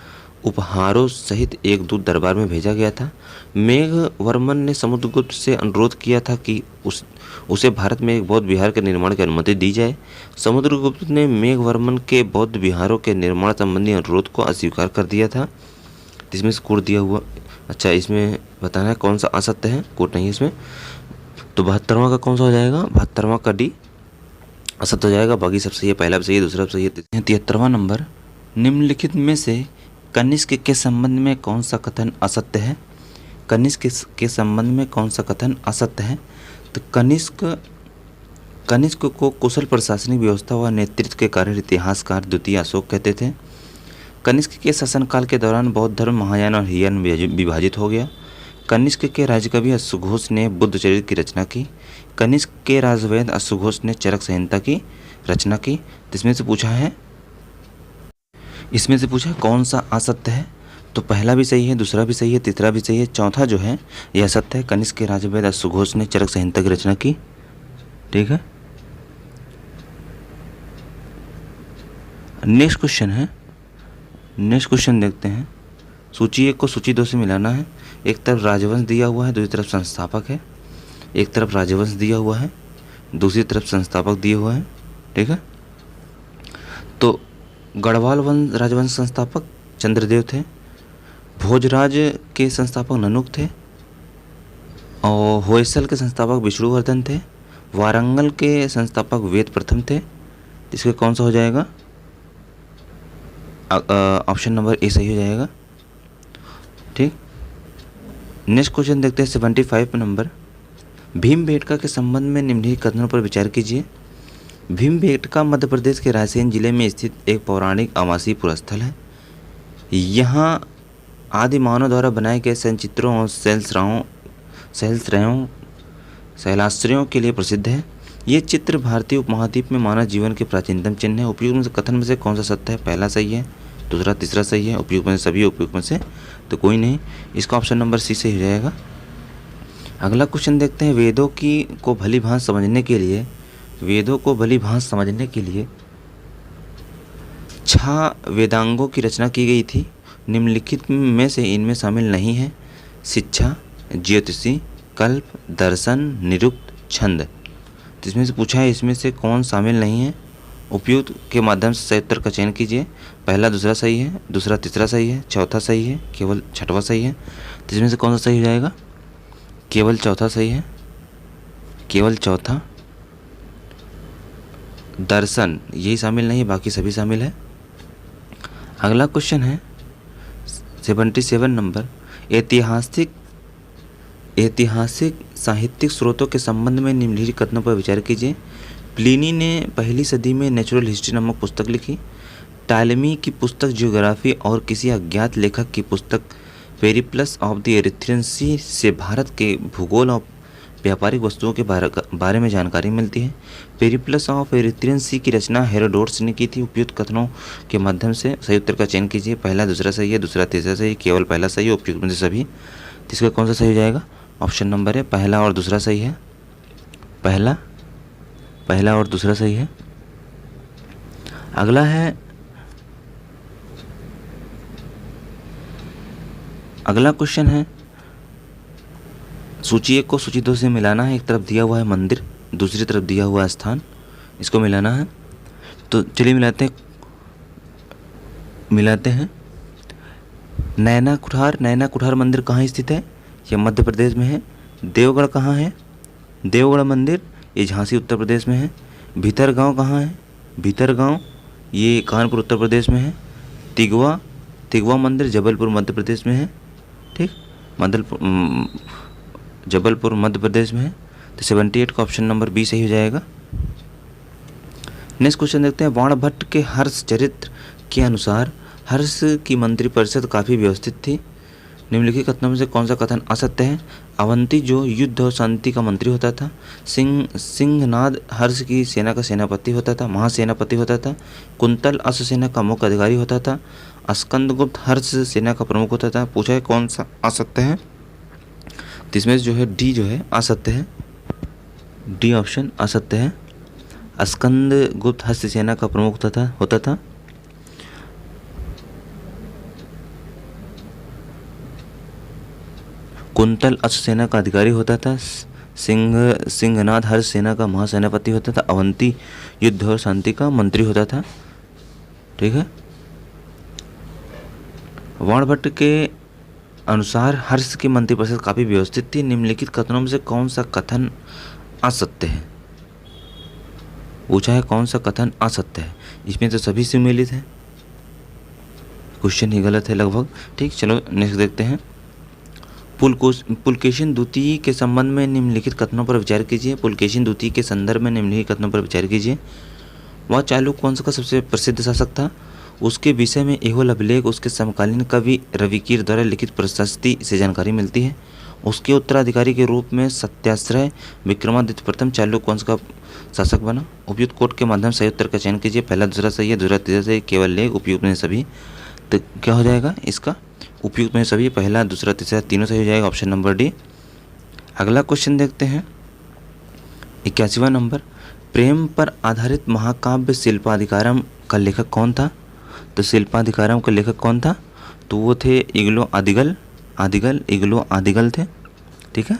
उपहारों सहित एक दूत दरबार में भेजा गया था। मेघवर्मन ने समुद्रगुप्त से अनुरोध किया था कि उसे भारत में एक बौद्ध विहार के निर्माण की अनुमति दी जाए। समुद्रगुप्त ने मेघवर्मन के बौद्ध विहारों के निर्माण संबंधी अनुरोध को अस्वीकार कर दिया था। इसमें कोड दिया हुआ, अच्छा इसमें बताना है कौन सा असत्य है, कोड नहीं है इसमें। तो 72वां का कौन सा हो जाएगा? 72वां का डी असत्य हो जाएगा, बाकी सब सही है, पहला भी सही है, दूसरा भी सही है। 73वां नंबर, निम्नलिखित में से कनिष्क के संबंध में कौन सा कथन असत्य है? कनिष्क के संबंध में कौन सा कथन असत्य है? तो कनिष्क को कुशल प्रशासनिक व्यवस्था व नेतृत्व के कारण इतिहासकार द्वितीय अशोक कहते थे। कनिष्क के शासनकाल के दौरान बौद्ध धर्म महायान और हीन में विभाजित हो गया। कनिष्क के राजकवि अश्वघोष ने बुद्ध चरित्र की रचना की। कनिष्क के राजवैद्य अश्वघोष ने चरक संहिता की रचना की। इसमें से पूछा है कौन सा असत्य है, तो पहला भी सही है, दूसरा भी सही है, तीसरा भी सही है, चौथा जो है यह असत्य है। कनिष्क के राजवैद्य अश्वघोष ने चरक संहिता की रचना की। ठीक है, नेक्स्ट क्वेश्चन देखते हैं। सूची 1 को सूची 2 से मिलाना है। एक तरफ राजवंश दिया हुआ है, दूसरी तरफ संस्थापक है। एक तरफ राजवंश दिया हुआ है, दूसरी तरफ संस्थापक दिया हुआ है। ठीक है, तो गढ़वाल राजवंश संस्थापक चंद्रदेव थे, भोजराज के संस्थापक ननुक थे, और होयसल के संस्थापक विष्णुवर्धन थे, वारंगल के संस्थापक वेद प्रथम थे। इसके कौन सा हो जाएगा? ऑप्शन नंबर ए सही हो जाएगा। ठीक, नेक्स्ट क्वेश्चन देखते हैं 75 नंबर। भीमबेटका के संबंध में निम्नलिखित कथनों पर विचार कीजिए। भीमबेटका मध्य प्रदेश के रायसेन जिले में स्थित एक पौराणिक आवासीय पुरस्थल है। यहाँ आदि मानव द्वारा बनाए गए संचित्रों और शैलाश्रयों के लिए प्रसिद्ध है। ये चित्र भारतीय उपमहाद्वीप में मानव जीवन के प्राचीनतम चिन्ह है। उपयुक्त में से कथन में से कौन सा सत्य है? पहला सही है, दूसरा तीसरा सही है, उपयुक्त में से सभी, उपयुक्त में से तो कोई नहीं। इसका ऑप्शन नंबर सी सही हो जाएगा। अगला क्वेश्चन देखते हैं। वेदों को भली भांति समझने के लिए 6 वेदांगों की रचना की गई थी। निम्नलिखित में से इनमें शामिल नहीं है। शिक्षा, ज्योतिषी, कल्प, दर्शन, निरुक्त, छंद। इसमें से पूछा है इसमें से कौन शामिल नहीं है। उपयुक्त के माध्यम से सही उत्तर का चयन कीजिए। पहला दूसरा सही है, दूसरा तीसरा सही है, चौथा सही है, केवल छठवां सही है। तो इसमें से कौन सा सही हो जाएगा? केवल चौथा सही है, केवल चौथा। दर्शन यही शामिल नहीं है, बाकी सभी शामिल है। अगला क्वेश्चन है 77 नंबर। ऐतिहासिक साहित्यिक स्रोतों के संबंध में निम्नलिखित कथनों पर विचार कीजिए। प्लिनी ने पहली सदी में नेचुरल हिस्ट्री नामक पुस्तक लिखी। टालेमी की पुस्तक जियोग्राफी और किसी अज्ञात लेखक की पुस्तक पेरिप्लस ऑफ द एरिथ्रियन सी से भारत के भूगोल और व्यापारिक वस्तुओं के बारे में जानकारी मिलती है। पेरिप्लस ऑफ एरिथ्रियन सी की रचना हेरोडोटस ने की थी। उपयुक्त कथनों के माध्यम से सही उत्तर का चयन कीजिए। पहला दूसरा सही है, दूसरा तीसरा सही, केवल पहला सही है, उपयुक्त में से सभी। इसका कौन सा सही हो जाएगा? ऑप्शन नंबर है पहला और दूसरा सही है। पहला और दूसरा सही है। अगला क्वेश्चन है सूची 1 को सूची 2 से मिलाना है। एक तरफ दिया हुआ है मंदिर, दूसरी तरफ दिया हुआ है स्थान, इसको मिलाना है। तो चलिए मिलाते हैं। नैना कुठार मंदिर कहाँ स्थित है? यह मध्य प्रदेश में है। देवगढ़ कहाँ है? देवगढ़ मंदिर ये झांसी उत्तर प्रदेश में है। भीतरगांव कहाँ है? भीतरगांव ये कानपुर उत्तर प्रदेश में है। तिगवा मंदिर जबलपुर मध्य प्रदेश में है। ठीक, जबलपुर मध्य प्रदेश में है। तो 78 का ऑप्शन नंबर बी सही हो जाएगा। नेक्स्ट क्वेश्चन देखते हैं। बाणभट्ट के हर्ष चरित्र के अनुसार हर्ष की मंत्रिपरिषद काफ़ी व्यवस्थित थी। निम्नलिखित कथनों में से कौन सा कथन असत्य है? अवंती जो युद्ध और शांति का मंत्री होता था। सिंहनाद हर्ष की सेना का सेनापति होता था, महासेनापति होता था। कुंतल अश्व सेना का मुख्य अधिकारी होता था। स्कंदगुप्त हर्ष सेना का प्रमुख होता था। पूछा है कौन सा असत्य है? तो इसमें जो है डी जो है असत्य है। डी ऑप्शन असत्य है। स्कंदगुप्त हर्ष सेना का प्रमुख होता था। कुंतल अश्व सेना का अधिकारी होता था। सिंहनाद हर्ष सेना का महासेनापति होता था। अवंती युद्ध और शांति का मंत्री होता था। ठीक है, बाणभट्ट के अनुसार हर्ष की मंत्रिपरिषद काफ़ी व्यवस्थित थी। निम्नलिखित कथनों में से कौन सा कथन असत्य है? पूछा है कौन सा कथन असत्य है। इसमें तो सभी सम्मिलित हैं, क्वेश्चन ही गलत है लगभग। ठीक, चलो नेक्स्ट देखते हैं। पुलकेशिन द्वितीय के संबंध में निम्नलिखित कथनों पर विचार कीजिए। पुलकेशिन द्वितीय के संदर्भ में निम्नलिखित कथनों पर विचार कीजिए। वह चालुक्य वंश का सबसे प्रसिद्ध शासक था। उसके विषय में एहो अभिलेख उसके समकालीन कवि रविकीर द्वारा लिखित प्रशस्ति से जानकारी मिलती है। उसके उत्तराधिकारी के रूप में सत्याश्रय विक्रमादित्य प्रथम चालुक्य वंश का शासक बना। उपयुक्त कोट के माध्यम से सही उत्तर का चयन कीजिए। पहला दूसरा सही है, दूसरा तीसरा सही, केवल लेख उपयुक्त में सभी। तो क्या हो जाएगा इसका? उपयुक्त में सभी, पहला दूसरा तीसरा तीनों सही हो जाएगा, ऑप्शन नंबर डी। अगला क्वेश्चन देखते हैं 81वां नंबर। प्रेम पर आधारित महाकाव्य शिल्पाधिकारम का लेखक कौन था? तो शिल्पाधिकारम का लेखक कौन था? तो वो थे इग्लो आदिगल थे। ठीक है।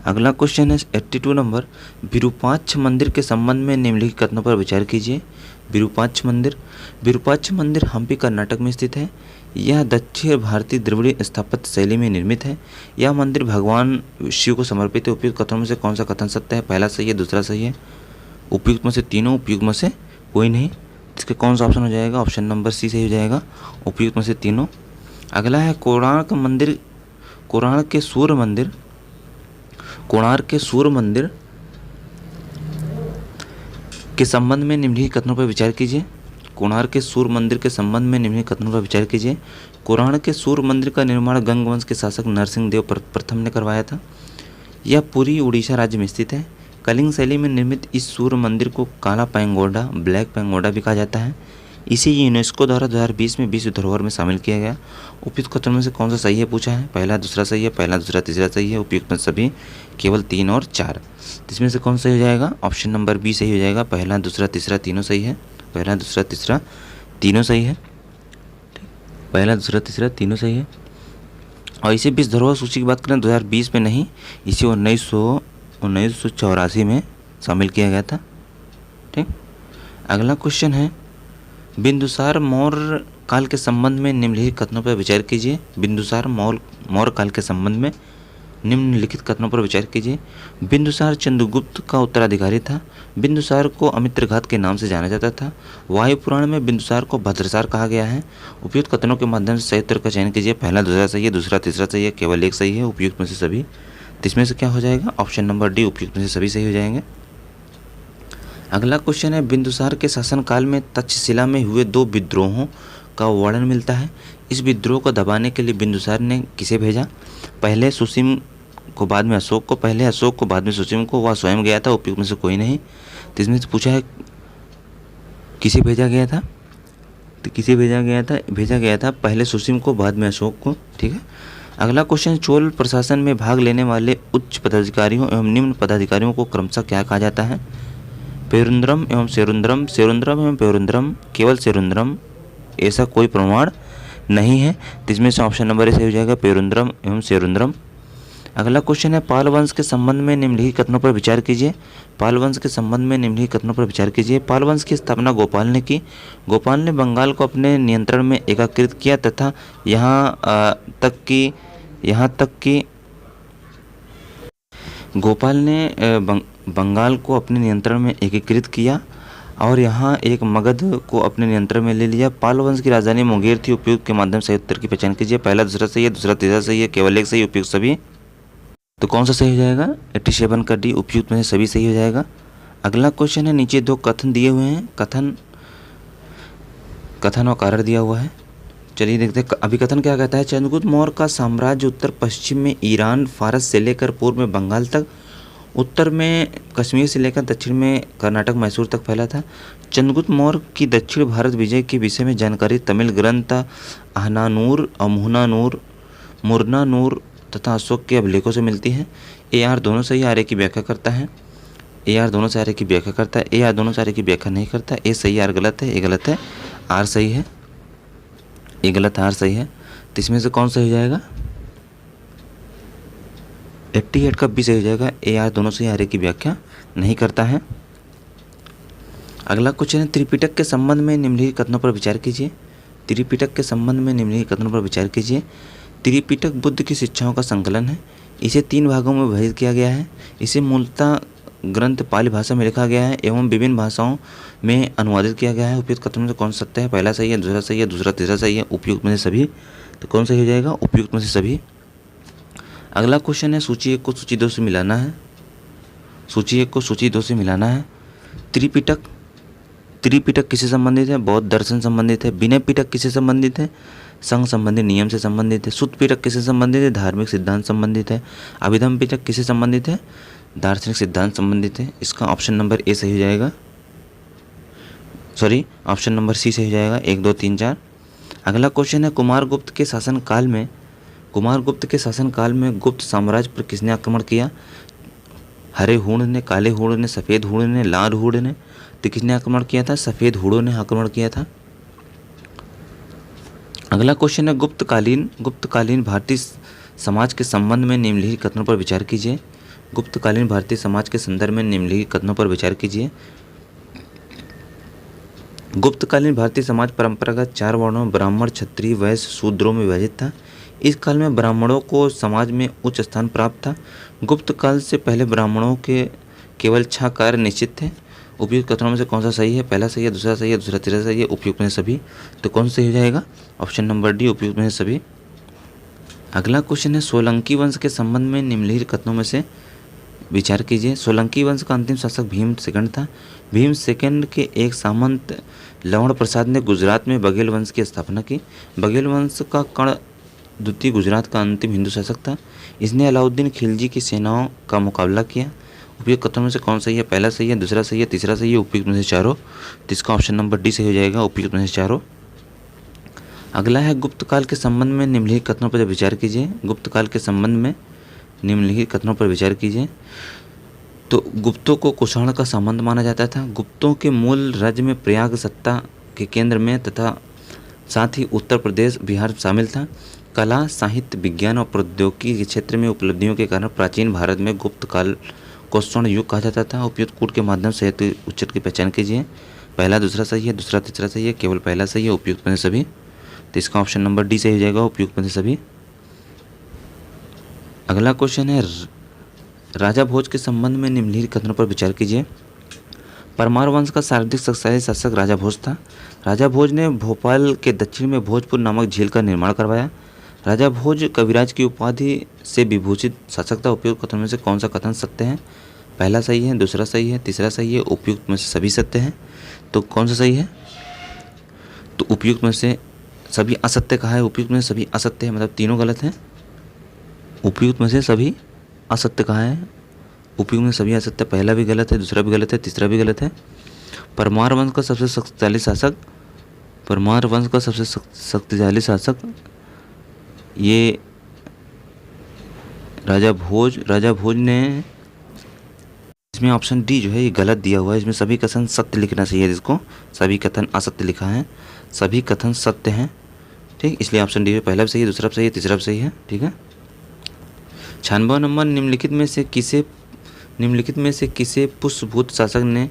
अगला क्वेश्चन है 82 नंबर। विरूपाक्ष मंदिर के संबंध में निम्नलिखित कथनों पर विचार कीजिए। विरूपाक्ष मंदिर हम्पी कर्नाटक में स्थित है। यह दक्षिण भारतीय द्रविड़ स्थापत्य शैली में निर्मित है। यह मंदिर भगवान शिव को समर्पित है। उपयुक्त कथनों में से कौन सा कथन सत्य है? पहला सही है, दूसरा सही है, उपयुक्त में से तीनों, उपयुक्त में से कोई नहीं। इसके कौन सा ऑप्शन हो जाएगा? ऑप्शन नंबर सी सही हो जाएगा, उपयुक्त में से तीनों। अगला है कोणार्क के सूर्य मंदिर के संबंध में निम्नलिखित कथनों पर विचार कीजिए। कोणार्क के सूर्य मंदिर के संबंध में निम्नलिखित कथनों पर विचार कीजिए। कोणार्क के सूर्य मंदिर का निर्माण गंग वंश के शासक नरसिंह देव प्रथम ने करवाया था। यह पूरी उड़ीसा राज्य में स्थित है। कलिंग शैली में निर्मित इस सूर्य मंदिर को काला पैंगोडा, ब्लैक पैंगोडा भी कहा जाता है। इसे यूनेस्को द्वारा 2020 में विश्व धरोहर में शामिल किया गया। उपयुक्त कथनों में से कौन सा सही है पूछा है? पहला दूसरा सही है, पहला दूसरा तीसरा सही है, उपयुक्त में सभी, केवल 3 और 4। इसमें से कौन सही हो जाएगा? ऑप्शन नंबर बी सही हो जाएगा, पहला दूसरा तीसरा तीनों सही है, पहला दूसरा तीसरा तीनों सही है, पहला दूसरा तीसरा तीनों सही है। और इसे विश्व धरोहर सूची की बात करें 2020 में नहीं, इसे 1984 में शामिल किया गया था। ठीक। अगला क्वेश्चन है बिंदुसार मौर्य काल के संबंध में निम्नलिखित कथनों पर विचार कीजिए। बिंदुसार मौर्य काल के संबंध में निम्नलिखित कथनों पर विचार कीजिए। बिंदुसार चंद्रगुप्त का उत्तराधिकारी था। बिंदुसार को अमित्रघात के नाम से जाना जाता था। वायु पुराण में बिंदुसार को भद्रसार कहा गया है। उपयुक्त कथनों के माध्यम से सही उत्तर का चयन कीजिए। पहला दूसरा सही है, दूसरा तीसरा सही है, केवल एक सही है, उपयुक्त में से सभी। इसमें से क्या हो जाएगा? ऑप्शन नंबर डी, उपयुक्त में से सभी सही हो जाएंगे। अगला क्वेश्चन है बिंदुसार के शासनकाल में तक्षशिला में हुए 2 विद्रोहों का वर्णन मिलता है। इस विद्रोह को दबाने के लिए बिंदुसार ने किसे भेजा? पहले सुसीम को, बाद में अशोक को, पहले अशोक को, बाद में सुसीम को। वह स्वयं गया था, उपयुक्त में से कोई नहीं। तो इसमें से पूछा है किसे भेजा गया था? तो किसे भेजा गया था पहले सुसीम को, बाद में अशोक को। ठीक है। अगला क्वेश्चन, चोल प्रशासन में भाग लेने वाले उच्च पदाधिकारियों एवं निम्न पदाधिकारियों को क्रमशः क्या कहा जाता है? पेरुंद्रम एवं सेरुंद्रम, सेरुंद्रम एवं पेरुंद्रम, केवल सेरुंद्रम, ऐसा कोई प्रमाण नहीं है। तो इसमें से ऑप्शन नंबर ए सही हो जाएगा, पेरुंद्रम एवं सेरुंद्रम। अगला क्वेश्चन है पाल वंश के संबंध में निम्नलिखित कथनों पर विचार कीजिए। पाल वंश के संबंध में निम्नलिखित कथनों पर विचार कीजिए। पाल वंश की स्थापना गोपाल ने की। गोपाल ने बंगाल को अपने नियंत्रण में एकीकृत किया तथा यहाँ तक कि गोपाल ने बंगाल को अपने नियंत्रण में एकीकृत किया और यहाँ एक मगध को अपने नियंत्रण में ले लिया। पाल वंश की राजधानी मुंगेर थी। उपयुक्त के माध्यम से उत्तर की पहचान कीजिए। पहला दूसरा सही है, दूसरा तीसरा सही है, केवल एक सही, उपयुक्त सभी। तो कौन सा सही हो जाएगा? 87 का डी, उपयुक्त में से सभी सही हो जाएगा। अगला क्वेश्चन है नीचे 2 कथन दिए हुए हैं, कथन और कारण दिया हुआ है। चलिए देखते हैं। अभी कथन क्या कहता है? चंद्रगुप्त मौर्य का साम्राज्य उत्तर पश्चिम में ईरान, फारस से लेकर पूर्व में बंगाल तक, उत्तर में कश्मीर से लेकर दक्षिण में कर्नाटक, मैसूर तक फैला था। चंद्रगुप्त मौर्य की दक्षिण भारत विजय के विषय में जानकारी तमिल ग्रंथ अहनानूर, अमुहनानूर, मुरनानूर तथा अशोक के अभिलेखों से मिलती है। ए आर दोनों सही आर्य की व्याख्या करता है। ए आर दोनों से आर्य की व्याख्या करता है। ए आर दोनों से आर्य की व्याख्या नहीं करता। ए सही, आर गलत है। ए गलत है, आर सही है। ए गलत, आर सही है। तो इसमें से कौन सही हो जाएगा? 88 का बी सही हो जाएगा। ए आर दोनों से आर्य की व्याख्या नहीं करता है। अगला क्वेश्चन है त्रिपिटक के संबंध में निम्नलिखित कथनों पर विचार कीजिए। त्रिपिटक के संबंध में निम्नलिखित कथनों पर विचार कीजिए। त्रिपिटक बुद्ध की शिक्षाओं का संकलन है। इसे 3 भागों में विभाजित किया गया है। इसे मूलतः ग्रंथ पाली भाषा में लिखा गया है एवं विभिन्न भाषाओं में अनुवादित किया गया है। उपयुक्त कथनों में कौन सत्य है? पहला सही है, दूसरा सही है, दूसरा तीसरा सही है, उपयुक्त में से सभी। तो कौन सही हो जाएगा? उपयुक्त में से सभी। अगला क्वेश्चन है सूची 1 को सूची 2 से मिलाना है। सूची 1 को सूची 2 से मिलाना है। त्रिपिटक त्रिपिटक किससे संबंधित है? बौद्ध दर्शन संबंधित है। विनय पिटक किससे संबंधित है? संघ संबंधी नियम से संबंधित है। सुत्त पिटक किससे संबंधित है? धार्मिक सिद्धांत संबंधित है। अभिधम पिटक किससे संबंधित है? दार्शनिक सिद्धांत संबंधित है। इसका ऑप्शन नंबर ए सही हो जाएगा, सॉरी ऑप्शन नंबर सी सही हो जाएगा, 1 2 3 4। अगला क्वेश्चन है, कुमारगुप्त के शासनकाल में गुप्त साम्राज्य पर किसने आक्रमण किया? हरे हूण ने, काले हूण ने, सफ़ेद हूण ने, लाल हूण ने? तो किसने आक्रमण किया था? सफ़ेद हूणों ने आक्रमण किया था। अगला क्वेश्चन है, गुप्तकालीन भारतीय समाज के संबंध में निम्नलिखित कथनों पर विचार कीजिए। गुप्तकालीन भारतीय समाज के संदर्भ में निम्नलिखित कथनों पर विचार कीजिए। गुप्तकालीन भारतीय समाज परंपरागत 4 वर्णों ब्राह्मण, क्षत्रिय, वैश्य, शूद्रों में विभाजित था। इस काल में ब्राह्मणों को समाज में उच्च स्थान प्राप्त था। गुप्त काल से पहले ब्राह्मणों के केवल 6 कार्य निश्चित थे। उपयुक्त कथनों में से कौन सा सही है? पहला सही है, दूसरा सही है, दूसरा तीसरा सही है, उपयुक्त में से सभी। तो कौन सही हो जाएगा? ऑप्शन नंबर डी, उपयुक्त में से सभी। अगला क्वेश्चन है, सोलंकी वंश के संबंध में निम्नलिखित कथनों में से विचार कीजिए। सोलंकी वंश का अंतिम शासक भीम सेकंड था। भीम सेकंड के एक सामंत लवण प्रसाद ने गुजरात में बघेल वंश की स्थापना की। बघेल वंश का कर्ण द्वितीय गुजरात का अंतिम हिंदू शासक था। इसने अलाउद्दीन खिलजी की सेनाओं का मुकाबला किया। उपयुक्त कथनों में से कौन सही है? पहला सही है, दूसरा सही है, तीसरा सही है, उपयुक्त में से चारों। तो इसका ऑप्शन नंबर डी सही हो जाएगा, उपयुक्त में से चारों। अगला है, गुप्त काल के संबंध में निम्नलिखित कथनों पर विचार कीजिए। गुप्त काल के संबंध में निम्नलिखित कथनों पर विचार कीजिए। तो गुप्तों को कुषाण का सामंत माना जाता था। गुप्तों के मूल राज्य में प्रयाग सत्ता के केंद्र में तथा साथ ही उत्तर प्रदेश, बिहार शामिल था। कला, साहित्य, विज्ञान और प्रौद्योगिकी के क्षेत्र में उपलब्धियों के कारण प्राचीन भारत में गुप्त काल को स्वर्ण युग कहा जाता था। उपयुक्त कूट के माध्यम से उच्चारण की पहचान कीजिए। पहला दूसरा सही है, दूसरा तीसरा सही है, केवल पहला सही है, उपयुक्त में से सभी। तो इसका ऑप्शन नंबर डी सही हो जाएगा, उपयुक्त में से सभी। अगला क्वेश्चन है, राजा भोज के संबंध में निम्नलिखित कथनों पर विचार कीजिए। परमार वंश का सर्वाधिक शक्तिशाली शासक राजा भोज था। राजा भोज ने भोपाल के दक्षिण में भोजपुर नामक झील का निर्माण करवाया। राजा भोज कविराज की उपाधि से विभूषित शासक था। उपयुक्त कथनों में से कौन सा कथन सत्य है? पहला सही है, दूसरा सही है, तीसरा सही है, उपयुक्त में से सभी सत्य हैं। तो कौन सा सही है? तो उपयुक्त में से सभी असत्य कहा है। उपयुक्त में से सभी असत्य है, मतलब तीनों गलत हैं। उपयुक्त में से सभी असत्य कहा है। उपयुक्त में सभी असत्य, पहला भी गलत है, दूसरा भी गलत है, तीसरा भी गलत है। परमार वंश का सबसे शक्तिशाली शासक ये राजा भोज ने, इसमें ऑप्शन डी जो है ये गलत दिया हुआ है। इसमें सभी कथन सत्य लिखना चाहिए, इसको सभी कथन असत्य लिखा है। सभी कथन सत्य हैं, ठीक, इसलिए ऑप्शन डी पहला भी सही है, दूसरा भी सही है, तीसरा भी सही है, ठीक है। 96 नंबर, निम्नलिखित में से किसे पुष्यभूत शासक ने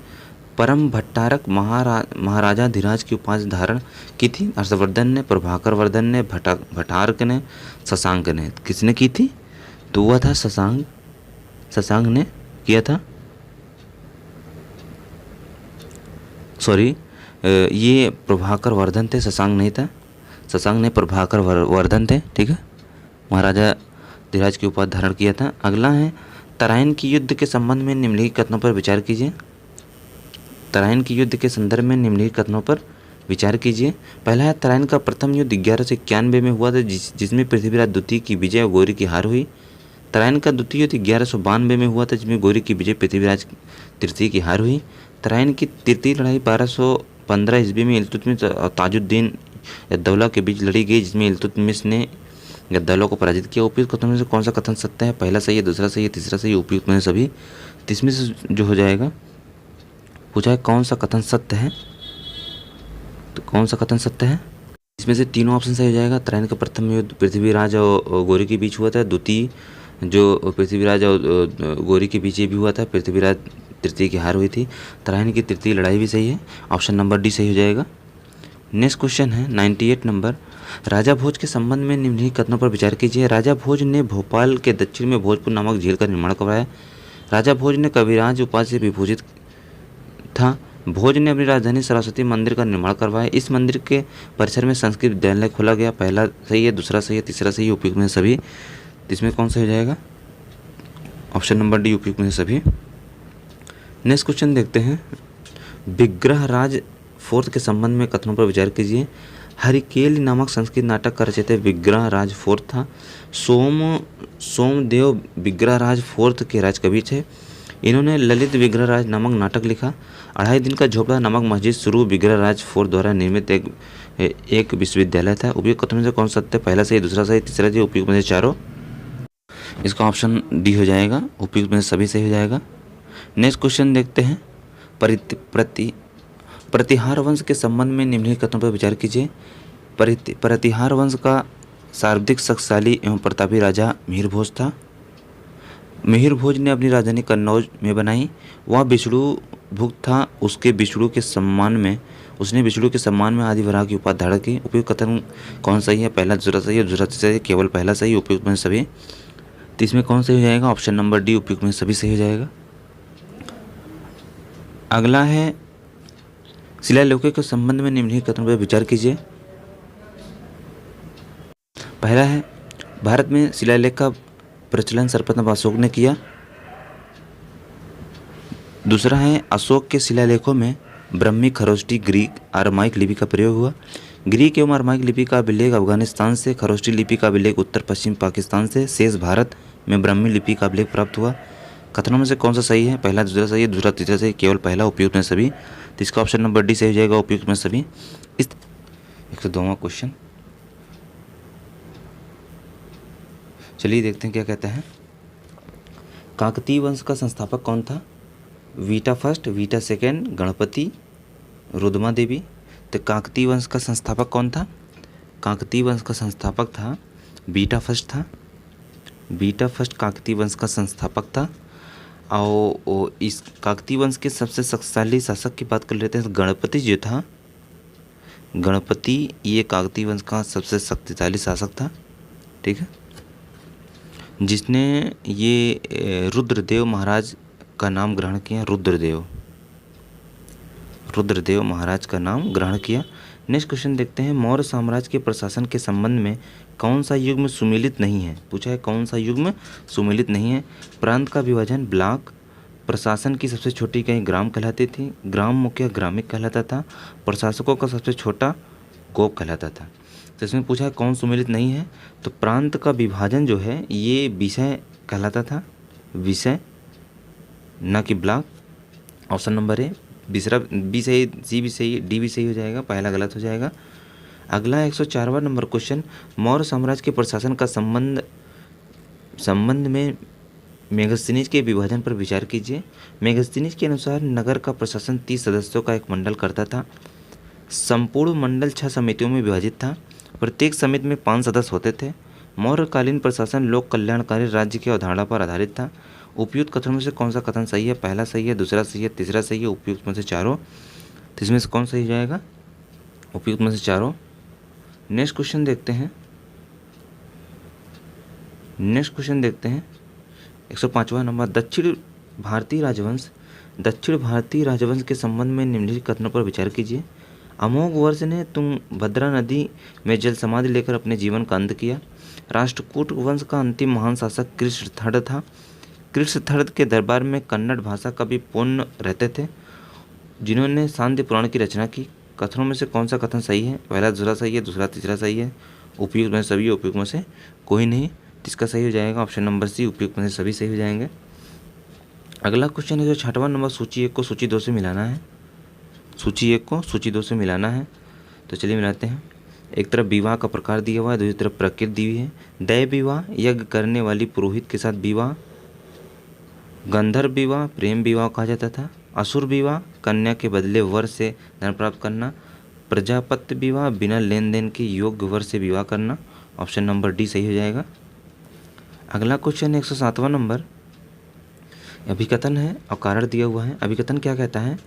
परम भट्टारक महाराजाधिराज की उपाधि धारण की थी? हर्षवर्धन ने, प्रभाकर वर्धन ने, भट्टारक ने, शशांक ने? किसने की थी? तो वह था शशांक ने किया था। सॉरी, ये प्रभाकर वर्धन थे, शशांक नहीं था। शशांक ने प्रभाकर वर्धन थे, ठीक है। महाराजा धीराज की उपाधि धारण किया था। अगला है, तराइन की युद्ध के संबंध में निम्नलिखित कथनों पर विचार कीजिए। तराइन की युद्ध के संदर्भ में निम्नलिखित कथनों पर विचार कीजिए। पहला है, तराइन का प्रथम युद्ध 1191 में हुआ था, जिसमें पृथ्वीराज द्वितीय की विजय और गौरी की हार हुई। तराइन का द्वितीय युद्ध 1192 में हुआ था, जिसमें गौरी की विजय, पृथ्वीराज तृतीय की हार हुई। तराइन की तृतीय लड़ाई 1215 ईस्वी में इल्तुतमिश और ताजुद्दीन यद्दौला के बीच लड़ी गई, जिसमें इल्तुतमिश ने यद्दौला को पराजित किया। उपयुक्त कथनों में से कौन सा कथन सत्य है? पहला सही है, दूसरा सही है, तीसरा सही है, उपयुक्त में से सभी। इसमें से जो हो जाएगा, पूछा है कौन सा कथन सत्य है, तो कौन सा कथन सत्य है? इसमें से तीनों ऑप्शन सही हो जाएगा। तराइन का प्रथम युद्ध पृथ्वीराज और गौरी के बीच हुआ था। द्वितीय जो पृथ्वीराज और गौरी के बीच ये भी हुआ था, पृथ्वीराज तृतीय की हार हुई थी। तराइन की तृतीय लड़ाई भी सही है, ऑप्शन नंबर डी सही हो जाएगा। नेक्स्ट क्वेश्चन है 98 नंबर, राजा भोज के संबंध में निम्नलिखित कथनों पर विचार कीजिए। राजा भोज ने भोपाल के दक्षिण में भोजपुर नामक झील का निर्माण करवाया। राजा भोज ने कविराज उपाधि से विभूषित था। भोज ने अपनी राजधानी सरस्वती मंदिर का निर्माण करवाया। इस मंदिर के परिसर में संस्कृत विद्यालय खोला गया। पहला सही है, दूसरा सही है, तीसरा सही है, उपयुक्त में सभी। इसमें कौन सा हो जाएगा? ऑप्शन नंबर डी, उपयुक्त में सभी। नेक्स्ट क्वेश्चन देखते हैं, विग्रहराज फोर्थ के संबंध में कथनों पर विचार कीजिए। हरिकेली नामक संस्कृत नाटक का रचयिता विग्रहराज फोर्थ था। सोमदेव विग्रहराज फोर्थ के राजकवि थे। इन्होंने ललित विग्रहराज नामक नाटक लिखा। 2.5 दिन का झोपड़ा नामक मस्जिद शुरू विग्रहराज फोर्थ द्वारा निर्मित एक विश्वविद्यालय था। उपयुक्त कथनों से कौन सत्य? पहला सही, दूसरा सही, तीसरा सही, उपयुक्त में से चारों। इसका ऑप्शन डी हो जाएगा, उपयुक्त में से सभी सही हो जाएगा। नेक्स्ट क्वेश्चन देखते हैं। प्रतिहार वंश के संबंध में निम्नलिखित कथनों पर विचार कीजिए। प्रतिहार वंश का सर्वाधिक शक्तिशाली एवं प्रतापी राजा मिहिर भोज था। मिहिर भोज ने अपनी राजधानी कन्नौज में बनाई। वह विष्णु भुक्त था। उसने विष्णु के सम्मान में आदि वराह की उपाधि धारण की। उपयुक्त कथन कौन सही है? पहला, दूसरा सही है, दूसरा तीसरा सही, केवल पहला सही, उपयुक्त में सभी। तो इसमें कौन सही हो जाएगा? ऑप्शन नंबर डी, उपयुक्त में सभी सही हो जाएगा। अगला है शिलालेखों के संबंध में निम्नलिखित कथनों पर विचार कीजिए। पहला है, भारत में शिलालेख का प्रचलन सर्वप्रथम अशोक ने किया। दूसरा है, अशोक के शिलालेखों में ब्रह्मी, खरोष्टी, ग्रीक, अरमाइक लिपि का प्रयोग हुआ। ग्रीक एवं अरमाइक लिपि का अभिलेख अफगानिस्तान से, खरोष्टी लिपि का अभिलेख उत्तर पश्चिम पाकिस्तान से, शेष भारत में ब्रह्मी लिपि का अभिलेख प्राप्त हुआ। कथनों में से कौन सा सही है? पहला, दूसरा सही है, दूसरा तीसरा सही, केवल पहला, उपयुक्त में सभी। तो इसका ऑप्शन नंबर डी सही हो जाएगा, उपयुक्त में सभी। इस 102वां क्वेश्चन, चलिए देखते हैं क्या कहता है। काकतीय वंश का संस्थापक कौन था? Beta first, Beta second, Ganapati, Rudrama Devi. तो काकतीय वंश का संस्थापक कौन था? काकतीय वंश का संस्थापक था बीटा फर्स्ट था। बीटा फर्स्ट काकतीय वंश का संस्थापक था। और इस काकतीय वंश के सबसे शक्तिशाली शासक की बात कर लेते हैं तो गणपति जो था, गणपति ये काकतीय वंश का सबसे शक्तिशाली शासक था। ठीक है, जिसने ये रुद्रदेव महाराज का नाम ग्रहण किया। रुद्रदेव महाराज का नाम ग्रहण किया। नेक्स्ट क्वेश्चन देखते हैं। मौर्य साम्राज्य के प्रशासन के संबंध में कौन सा युग्म सुमेलित नहीं है? पूछा है कौन सा युग्म सुमेलित नहीं है। प्रांत का विभाजन, ब्लॉक, प्रशासन की सबसे छोटी इकाई ग्राम कहलाती थी, ग्राम मुखिया ग्रामिक कहलाता था, प्रशासकों का सबसे छोटा गोप कहलाता था। तो इसमें पूछा है कौन सुमेलित नहीं है, तो प्रांत का विभाजन जो है ये विषय कहलाता था, विषय न कि ब्लॉक। ऑप्शन नंबर ए, दूसरा बी सही, सी भी सही, डी भी सही हो जाएगा, पहला गलत हो जाएगा। अगला 104वां नंबर क्वेश्चन। मौर्य साम्राज्य के प्रशासन का संबंध में मेगस्थनीज के विभाजन पर विचार कीजिए। मेगस्थनीज के अनुसार नगर का प्रशासन 30 सदस्यों का एक मंडल करता था। संपूर्ण मंडल 6 समितियों में विभाजित था। प्रत्येक समिति में 5 सदस्य होते थे। मौर्यकालीन प्रशासन लोक कल्याणकारी राज्य की अवधारणा पर आधारित था। उपयुक्त कथनों में से कौन सा कथन सही है? पहला सही है, दूसरा सही है, तीसरा सही है, उपयुक्त में से चारों। तो इसमें से कौन सही हो जाएगा? उपयुक्त में से चारों। नेक्स्ट क्वेश्चन देखते हैं। 105वां नंबर। दक्षिण भारतीय राजवंश के संबंध में निम्नलिखित कथनों पर विचार कीजिए। अमोघ वर्ष ने तुंगभद्रा नदी में जल समाधि लेकर अपने जीवन का अंत किया। राष्ट्रकूट वंश का अंतिम महान शासक कृष्णथड़ था। कृष्णथड़ के दरबार में कन्नड़ भाषा का भी पूर्ण रहते थे, जिन्होंने शांति पुराण की रचना की। कथनों में से कौन सा कथन सही है? पहला दूसरा सही है, दूसरा तीसरा सही है, उपयुक्त में सभी, उपयुक्त में से कोई नहीं। इसका सही हो जाएगा ऑप्शन नंबर सी, उपयुक्त में से सभी सही हो जाएंगे। अगला क्वेश्चन है जो 6वां नंबर। सूची 1 को सूची 2 से मिलाना है। सूची 1 को सूची 2 से मिलाना है, तो चलिए मिलाते हैं। एक तरफ विवाह का प्रकार दिया हुआ है, दूसरी तरफ प्रकृति दी हुई है। दैव विवाह, यज्ञ करने वाली पुरोहित के साथ विवाह। गंधर्व विवाह, प्रेम विवाह कहा जाता था। असुर विवाह, कन्या के बदले वर से धन प्राप्त करना। प्रजापत्य विवाह, बिना लेन देन के योग्य वर से विवाह करना। ऑप्शन नंबर डी सही हो जाएगा। अगला क्वेश्चन 107वां नंबर। अभिकथन है और कारण दिया हुआ है। अभिकथन क्या कहता है?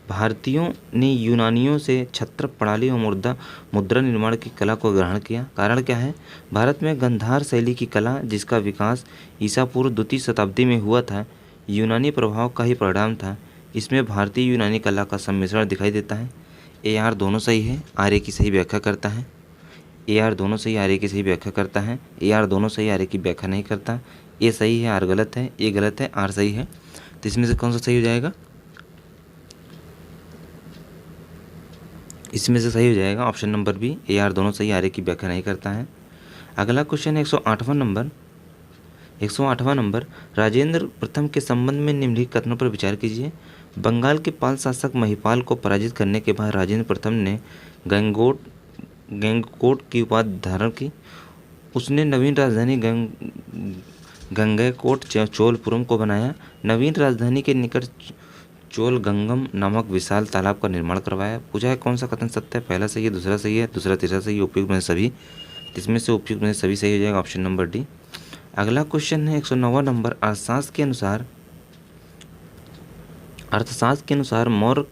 भारतीयों ने यूनानियों से छत्र प्रणाली और मुद्रा निर्माण की कला को ग्रहण किया। कारण क्या है? भारत में गंधार शैली की कला, जिसका विकास ईसा पूर्व 2वीं शताब्दी में हुआ था, यूनानी प्रभाव का ही परिणाम था। इसमें भारतीय यूनानी कला का सम्मिश्रण दिखाई देता है। ए आर दोनों सही है, आर ए की सही व्याख्या करता है। ए आर दोनों सही, आर ए की सही व्याख्या करता है। ए आर दोनों सही, आर ए की व्याख्या नहीं करता। ए सही है, आर गलत है, ए गलत है, आर सही है। तो इसमें से कौन सा सही हो जाएगा? इसमें से सही हो जाएगा option number B, A R दोनों सही, आर्य की व्याख्या नहीं करता है। अगला क्वेश्चन है 108वां नंबर। 108वां नंबर, राजेंद्र प्रथम के संबंध में निम्नलिखित कथनों पर विचार कीजिए। बंगाल के पाल शासक महिपाल को पराजित करने के बाद राजेंद्र प्रथम ने गंगकोट की उपाधि धारण की। उसने नवीन राजधानी गंगैकोट चोलपुरम को बनाया। नवीन राजधानी के निकट चोलगंगम नामक विशाल तालाब का निर्माण करवाया। पूछा है कौन सा कथन सत्य है? पहला सही है, दूसरा सही है, दूसरा तीसरा सही है, उपयुक्त में से सभी। इसमें से उपयुक्त में से सभी सही हो जाएगा, ऑप्शन नंबर डी। अगला क्वेश्चन है 109वां नंबर। अर्थशास्त्र के अनुसार मौर्य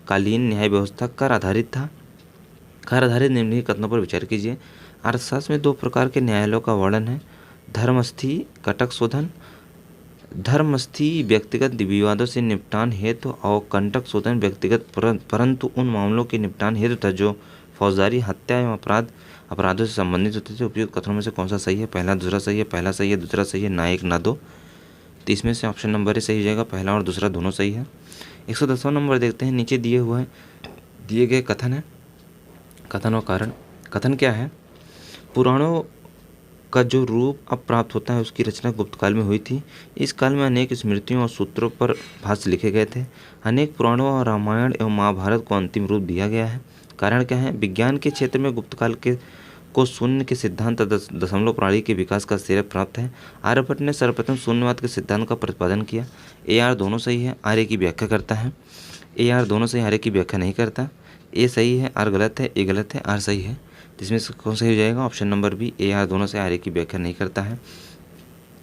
कालीन न्याय व्यवस्था कर आधारित था। कर आधारित निम्नलिखित कथनों पर विचार कीजिए। अर्थशास्त्र में दो प्रकार के न्यायालयों का वर्णन है, धर्मस्थी कटक शोधन। धर्मस्थी व्यक्तिगत विवादों से निपटान हेतु और कंटक शोधन व्यक्तिगत परंतु उन मामलों के निपटान हेतु था जो फौजदारी हत्या एवं अपराधों से संबंधित होते थे। उपयुक्त कथनों में से कौन सा सही है? पहला दूसरा सही है, पहला सही है, दूसरा सही है, ना एक ना दो। तो इसमें से ऑप्शन नंबर ए सही हो जाएगा, पहला और दूसरा दोनों सही है। 110वां नंबर देखते हैं। नीचे दिए गए कथन है, कथन और कारण। कथन क्या है? पुराणों का जो रूप अब प्राप्त होता है उसकी रचना गुप्त काल में हुई थी। इस काल में अनेक स्मृतियों और सूत्रों पर भाष्य लिखे गए थे। अनेक पुराणों और रामायण एवं महाभारत को अंतिम रूप दिया गया है। कारण क्या है? विज्ञान के क्षेत्र में गुप्त काल को शून्य के सिद्धांत दशमलव प्रणाली के विकास का श्रेय प्राप्त है। आर्यभट्ट ने सर्वप्रथम शून्यवाद के सिद्धांत का प्रतिपादन किया। ए आर दोनों सही है, आर्य की व्याख्या करता है। ए आर दोनों सही, आर्य की व्याख्या नहीं करता। ए सही है, आर गलत है, ए गलत है, आर सही है। इसमें से कौन सही हो जाएगा? Option number B, A R दोनों से, आर्य की व्याख्या नहीं करता है।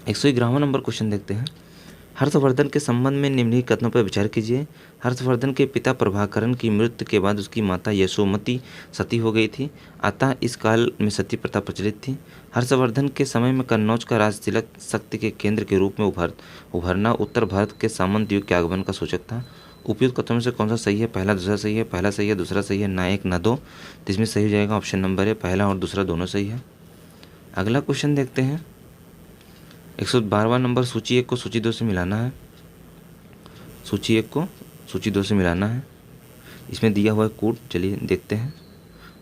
111वां नंबर क्वेश्चन देखते हैं। हर्षवर्धन के संबंध में निम्नलिखित कथनों पर विचार कीजिए। हर्षवर्धन के पिता प्रभाकरण की मृत्यु के बाद उसकी माता यशोमती सती हो गई थी, अतः इस काल में सती प्रथा प्रचलित थी। हर्षवर्धन के समय में कन्नौज का राज तिलक शक्ति के केंद्र के रूप में उभरना उत्तर भारत के सामंत युग के आगमन का सूचक था। उपयुक्त कथनों में से कौन सा सही है? पहला दूसरा सही है, पहला सही है, दूसरा सही है, ना एक ना दो। तो इसमें सही हो जाएगा ऑप्शन नंबर है, पहला और दूसरा दोनों सही है। अगला क्वेश्चन देखते हैं। 112वां नंबर। सूची 1 को सूची 2 से मिलाना है। सूची 1 को सूची 2 से मिलाना है। इसमें दिया हुआ है कूट, चलिए देखते हैं।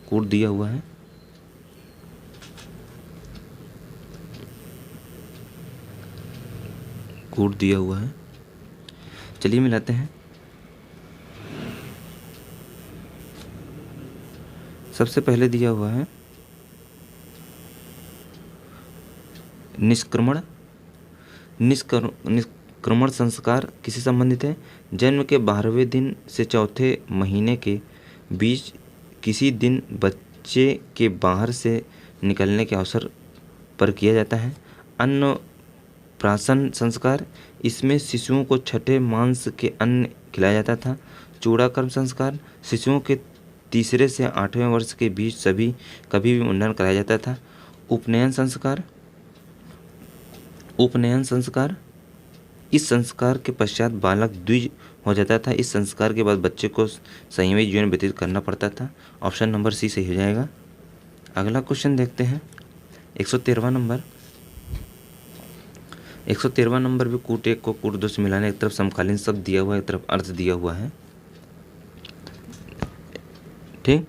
कूट दिया हुआ है, कूट दिया हुआ है, चलिए मिलाते हैं। सबसे पहले दिया हुआ है निष्क्रमण संस्कार किससे संबंधित है? जन्म के 12वें दिन से चौथे महीने के बीच किसी दिन बच्चे के बाहर से निकलने के अवसर पर किया जाता है। अन्नप्राशन संस्कार, इसमें शिशुओं को छठे मांस के अन्न खिलाया जाता था। चूड़ाकर्म संस्कार, शिशुओं के 3 से 8वें वर्ष के बीच कभी भी मुंडन कराया जाता था। उपनयन संस्कार, इस संस्कार के पश्चात बालक द्विज हो जाता था। इस संस्कार के बाद बच्चे को संयमी जीवन व्यतीत करना पड़ता था। ऑप्शन नंबर सी सही हो जाएगा। अगला क्वेश्चन देखते हैं। 113वां नंबर। 113वां नंबर भी कूट 1 को कूट 2 से मिलाना। एक तरफ समकालीन शब्द दिया हुआ है, एक तरफ अर्थ दिया हुआ है, ठीक।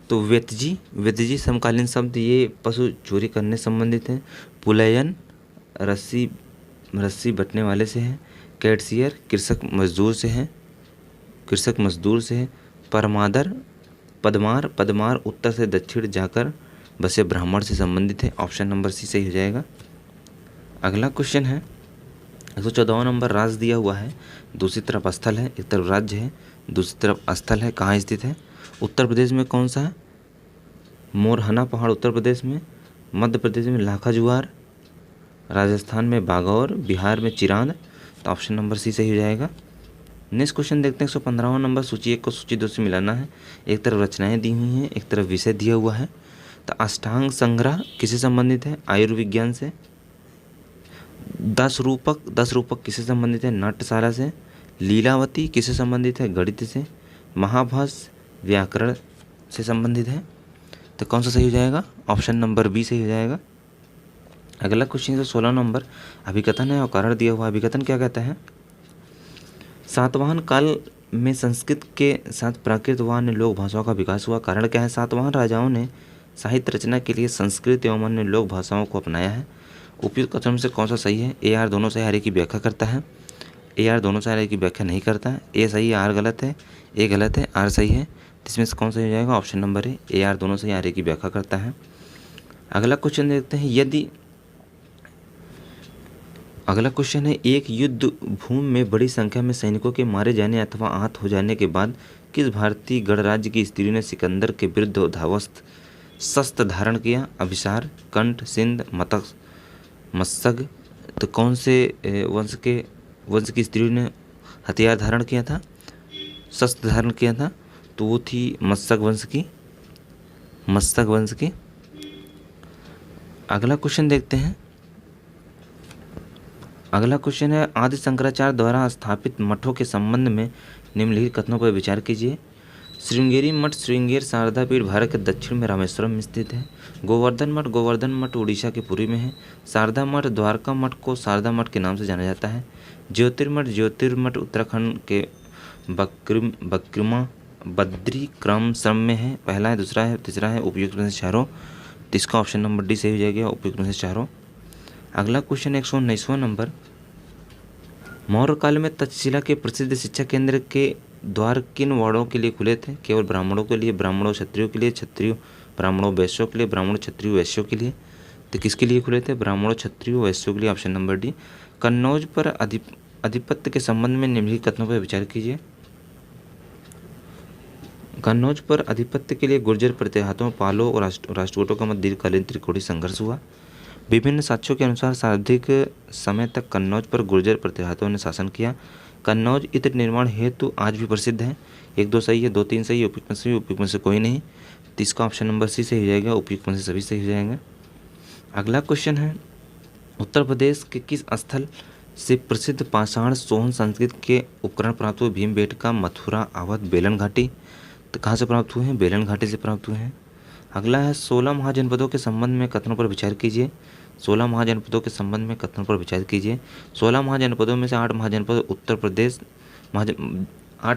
तो व्यतजी समकालीन शब्द, ये पशु चोरी करने संबंधित है। पुलयन रस्सी बटने वाले से है। कैटसियर कृषक मजदूर से है। पदमार उत्तर से दक्षिण जाकर बसे ब्राह्मण से संबंधित है। ऑप्शन नंबर सी सही हो जाएगा। अगला क्वेश्चन है 114वां नंबर। राज दिया हुआ है, दूसरी तरफ स्थल है। एक तरफ राज्य है, दूसरी तरफ स्थल है। कहाँ स्थित है? उत्तर प्रदेश में कौन सा है? मोरहना पहाड़ उत्तर प्रदेश में, मध्य प्रदेश में लाखा जुआर, राजस्थान में बागौर, बिहार में चिरांद। तो ऑप्शन नंबर सी सही हो जाएगा। नेक्स्ट क्वेश्चन देखते हैं। 115वां नंबर। सूची 1 को सूची 2 से मिलाना है। एक तरफ रचनाएं दी हुई हैं, एक तरफ विषय दिया हुआ है। तो अष्टांग संग्रह किससे संबंधित है? आयुर्विज्ञान से। 10 रूपक किससे संबंधित है? नाट्यशाला से। लीलावती किससे संबंधित है? गणित से। महाभाष्य व्याकरण से संबंधित है। तो कौन सा सही हो जाएगा? ऑप्शन नंबर बी सही हो जाएगा। अगला क्वेश्चन 116 नंबर। अभिकथन है और कारण दिया हुआ। अभिकथन क्या कहता है? सातवाहन काल में संस्कृत के साथ प्राकृत व अन्य लोक भाषाओं का विकास हुआ? कारण क्या है? सातवाहन राजाओं ने साहित्य रचना के लिए संस्कृत एवं अन्य लोक भाषाओं को अपनाया है। उपयुक्त कथनों में से कौन सा सही है? ए आर दोनों से आर्य की व्याख्या करता है, ए आर दोनों से आर्य की व्याख्या नहीं करता है। ए सही है, आर गलत है, ए गलत है, आर सही है। इसमें से कौन सा हो जाएगा? ऑप्शन नंबर ए आर दोनों से आर्य की व्याख्या करता है। अगला क्वेश्चन देखते हैं। अगला क्वेश्चन है, एक युद्ध भूमि में बड़ी संख्या में सैनिकों के मारे जाने अथवा आहत हो जाने के बाद किस भारतीय गणराज्य की स्त्री ने सिकंदर के विरुद्ध धावस्त शस्त्र धारण किया? अभिसार, कंठ, सिंध, मत्सग। तो कौन से वंश की स्त्री ने हथियार धारण किया था, शस्त्र धारण किया था? तो वो थी मत्सग वंश की। अगला क्वेश्चन देखते हैं। अगला क्वेश्चन है, आदि शंकराचार्य द्वारा स्थापित मठों के संबंध में निम्नलिखित कथनों पर विचार कीजिए। श्रृंगेरी मठ श्रृंगेर शारदा पीठ भारत के दक्षिण में रामेश्वरम में स्थित है। गोवर्धन मठ उड़ीसा के पुरी में है। शारदा मठ द्वारका मठ को शारदा मठ के नाम से जाना जाता है। ज्योतिर्मठ उत्तराखंड के बद्रीक्रम में है। पहला है, दूसरा है, तीसरा है। उपयुक्त में से चारों। तो इसका ऑप्शन नंबर डी सही हो जाएगा, उपयुक्त में से चारों। अगला क्वेश्चन 119वां नंबर, मौर्य काल में तक्षशिला के प्रसिद्ध शिक्षा केंद्र के द्वार किन वर्णों के लिए खुले थे? केवल ब्राह्मणों के लिए, ब्राह्मणों क्षत्रियों के लिए, क्षत्रियों ब्राह्मणों वैश्यों के लिए, ब्राह्मणों क्षत्रियों वैश्यों के लिए? तो किसके लिए खुले थे? ब्राह्मणों क्षत्रियों वैश्यों के लिए, ऑप्शन नंबर डी। कन्नौज पर आधिपत्य के संबंध में निम्नलिखित कथनों पर विचार कीजिए। कन्नौज पर आधिपत्य के लिए गुर्जर प्रतिहातों, पालों और राष्ट्रकूटों का मध्य दीर्घकालीन त्रिकोणीय संघर्ष हुआ। विभिन्न साक्ष्यों के अनुसार सर्वाधिक समय तक कन्नौज पर गुर्जर प्रतिहातों ने शासन किया। कन्नौज इत्र निर्माण हेतु आज भी प्रसिद्ध है। 1 2 सही है, 2 3 सही है, उपयुक्त में से उपयुक्त में से कोई नहीं। तो इसका ऑप्शन नंबर सी सही हो जाएगा, उपयुक्त में से सभी सही हो जाएंगे। अगला क्वेश्चन है, उत्तर प्रदेश के किस स्थल से प्रसिद्ध पाषाण सोहन संस्कृत के उपकरण प्राप्त हुए? भीमबेटका, मथुरा, अवध, बेलन घाटी। तो कहाँ से प्राप्त हुए हैं? बेलन घाटी से प्राप्त हुए हैं। अगला है, 16 महाजनपदों के संबंध में कथनों पर विचार कीजिए। 16 महाजनपदों के संबंध में कथनों पर विचार कीजिए। 16 महाजनपदों में से 8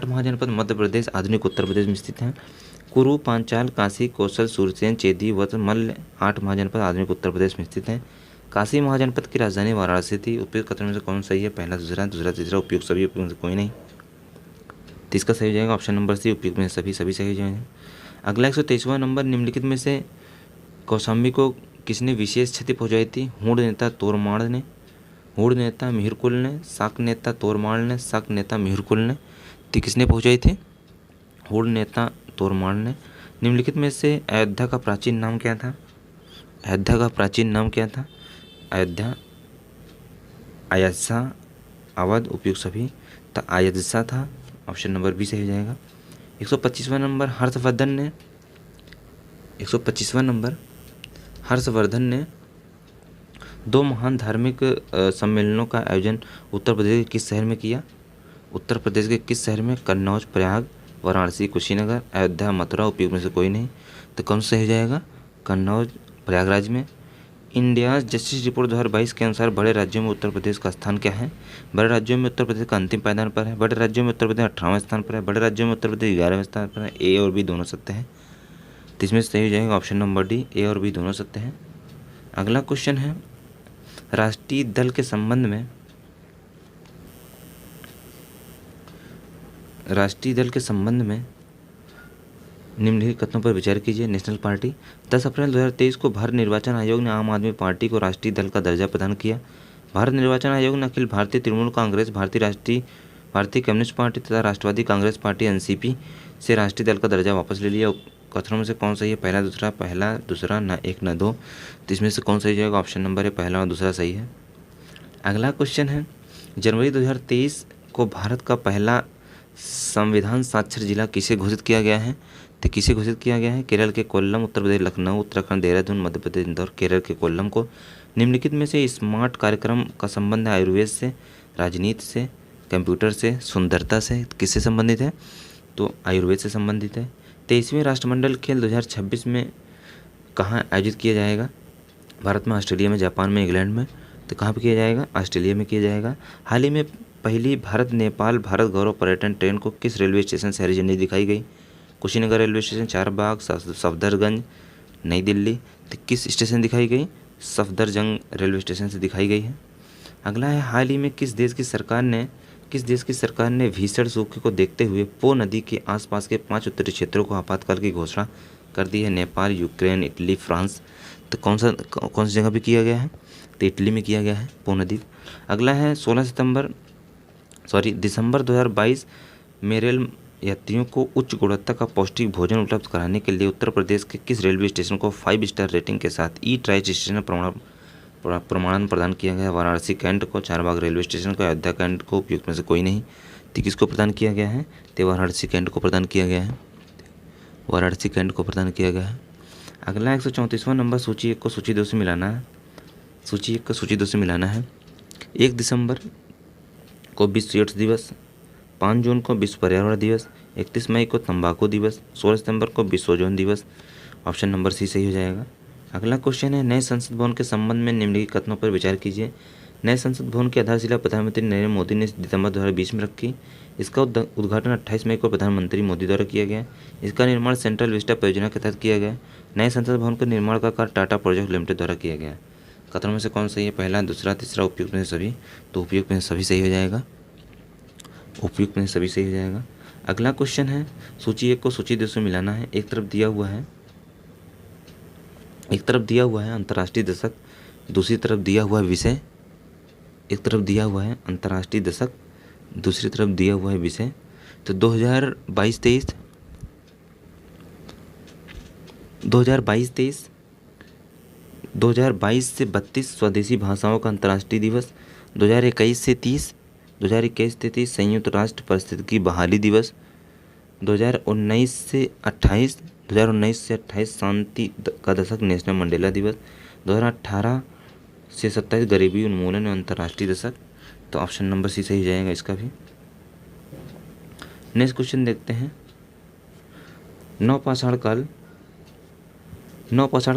महाजनपद मध्य प्रदेश आधुनिक उत्तर प्रदेश में स्थित हैं। कुरु, पांचाल, काशी, कौशल, सूरसेन, चेदी, वत्स, मल्ल 8 महाजनपद आधुनिक उत्तर प्रदेश में स्थित हैं। काशी महाजनपद की राजधानी वाराणसी थी। उपयुक्त कथनों में से कौन सही है? पहला, दूसरा, तीसरा, उपयुक्त सभी, उपयुक्त में से कोई नहीं। तो इसका सही हो जाएगा ऑप्शन नंबर सी, उपयुक्त में सभी सही हो जाएंगे। अगला 123वां नंबर, निम्नलिखित में से कौशाम्बी को किसने विशेष क्षति पहुंचाई थी? हूण नेता तोरमाड़ ने, हूण नेता मिहिरकुल ने, शाक नेता तोरमाड़ ने, शाक नेता मिहिरकुल ने। तो किसने पहुंचाई थी? हूण नेता तोरमाड़ ने। निम्नलिखित में से अयोध्या का प्राचीन नाम क्या था? अयोध्या का प्राचीन नाम क्या था? अयोध्या, अयोध्या, अवध, उपयुक्त सभी। तो अयोध्या था, ऑप्शन नंबर बी सही हो जाएगा। 125वां नंबर, हर्षवर्धन ने 2 महान धार्मिक सम्मेलनों का आयोजन उत्तर प्रदेश के किस शहर में किया? उत्तर प्रदेश के किस शहर में? कन्नौज, प्रयाग, वाराणसी, कुशीनगर, अयोध्या, मथुरा, उपयुक्त में से कोई नहीं। तो कौन सा हो जाएगा? कन्नौज, प्रयागराज में। इंडिया जस्टिस रिपोर्ट 2022 के अनुसार बड़े राज्यों में उत्तर प्रदेश का स्थान क्या है? बड़े राज्यों में उत्तर प्रदेश का अंतिम पायदान पर है। बड़े राज्यों में उत्तर प्रदेश 18वें स्थान पर है। बड़े राज्यों में उत्तर प्रदेश 11वें स्थान पर है। ए और बी दोनों सत्य हैं। तो इसमें सही हो जाएगा ऑप्शन नंबर डी, ए और बी दोनों सत्य हैं। अगला क्वेश्चन है, राष्ट्रीय दल के संबंध में निम्नलिखित कथनों पर विचार कीजिए। नेशनल पार्टी, 10 अप्रैल 2023 को भारत निर्वाचन आयोग ने आम आदमी पार्टी को राष्ट्रीय दल का दर्जा प्रदान किया। भारत निर्वाचन आयोग ने अखिल भारतीय तृणमूल कांग्रेस, भारतीय कम्युनिस्ट पार्टी तथा राष्ट्रवादी कांग्रेस पार्टी एनसीपी से राष्ट्रीय दल का दर्जा वापस ले लिया। कथनों में से कौन सही है? पहला, दूसरा, ना 1 ना 2। तो इसमें से कौन सही जाएगा? ऑप्शन नंबर है पहला और दूसरा सही है। अगला क्वेश्चन है, जनवरी 2023 को भारत का पहला संविधान साक्षर जिला किसे घोषित किया गया है? तो किसे घोषित किया गया है? केरल के कोल्लम, उत्तर प्रदेश लखनऊ, उत्तराखंड देहरादून, मध्य प्रदेश इंदौर, केरल के कोल्लम को। निम्नलिखित में से स्मार्ट कार्यक्रम का संबंध है आयुर्वेद से, राजनीति से, कंप्यूटर से, सुंदरता से? किससे संबंधित है? तो आयुर्वेद से संबंधित है। 23वें राष्ट्रमंडल खेल 2026 में कहाँ आयोजित किया जाएगा? भारत में, ऑस्ट्रेलिया में, जापान में, इंग्लैंड में? तो कहाँ पर किया जाएगा? ऑस्ट्रेलिया में किया जाएगा। हाल ही में पहली भारत नेपाल भारत गौरव पर्यटन ट्रेन को किस रेलवे स्टेशन से हरी झंडी दिखाई गई? कुशीनगर रेलवे स्टेशन, चारबाग, सफदरगंज, नई दिल्ली। तो किस स्टेशन दिखाई गई? सफदरजंग रेलवे स्टेशन से दिखाई गई है। अगला है, हाल ही में किस देश की सरकार ने भीषण सूखे को देखते हुए पो नदी के आसपास के 5 उत्तरी क्षेत्रों को आपातकाल की घोषणा कर दी है? Nepal, Ukraine, Italy, France. तो कौन सी जगह पे किया गया है? तो इटली में किया गया है पो नदी। अगला है, दिसंबर 2022 में रेल यात्रियों को उच्च गुणवत्ता का पौष्टिक भोजन उपलब्ध कराने के लिए उत्तर प्रदेश के किस रेलवे स्टेशन को 5 स्टार रेटिंग के साथ ई ट्राइज स्टेशन प्रमाणन प्रदान किया गया? वाराणसी कैंट को, चारबाग रेलवे स्टेशन को, अयोध्या कैंट को, उपयुक्त में से कोई नहीं। तो किसको प्रदान किया गया है? तो वाराणसी कैंट को प्रदान किया गया है। वाराणसी कैंट को प्रदान किया गया है। अगला 134वां नंबर, सूची 1 को सूची 2 से मिलाना है। सूची 1 को सूची 2 से मिलाना है। 1 दिसंबर को विश्व एड्स दिवस, 5 जून को विश्व पर्यावरण दिवस, 31 मई को तंबाकू दिवस, 16 सितंबर को विश्व ओजोन दिवस। ऑप्शन नंबर सी सही हो जाएगा। अगला क्वेश्चन है, नए संसद भवन के संबंध में निम्नलिखित कथनों पर विचार कीजिए। नए संसद भवन की आधारशिला प्रधानमंत्री नरेंद्र मोदी ने दिसंबर 2020 में रखी। इसका उद्घाटन 28 मई को प्रधानमंत्री मोदी द्वारा किया गया। इसका निर्माण सेंट्रल विस्टा परियोजना के तहत किया गया। नए संसद भवन के निर्माण का कार्य टाटा प्रोजेक्ट लिमिटेड द्वारा किया गया। कथनों में से कौन सही है? पहला, दूसरा, तीसरा, उपयुक्त में से सभी। तो उपयुक्त में से सभी सही हो जाएगा। उपयुक्त में से सभी सही हो जाएगा। अगला क्वेश्चन है, सूची 1 को सूची 2 से मिलाना है। एक तरफ दिया हुआ है अंतर्राष्ट्रीय दशक, दूसरी तरफ दिया हुआ है विषय। एक तरफ दिया हुआ है अंतर्राष्ट्रीय दशक, दूसरी तरफ दिया हुआ है विषय। तो 2022-23 2022 से 32 स्वदेशी भाषाओं का अंतर्राष्ट्रीय दिवस। 2021 से 30 संयुक्त राष्ट्र पारिस्थितिकी बहाली दिवस। 2019 से 28 शांति का दशक नेशनल मंडेला दिवस। 2018 से 27 गरीबी उन्मूलन अंतर्राष्ट्रीय दशक। तो ऑप्शन नंबर सी सही हो जाएगा इसका भी। नेक्स्ट क्वेश्चन देखते हैं, नवपाषाण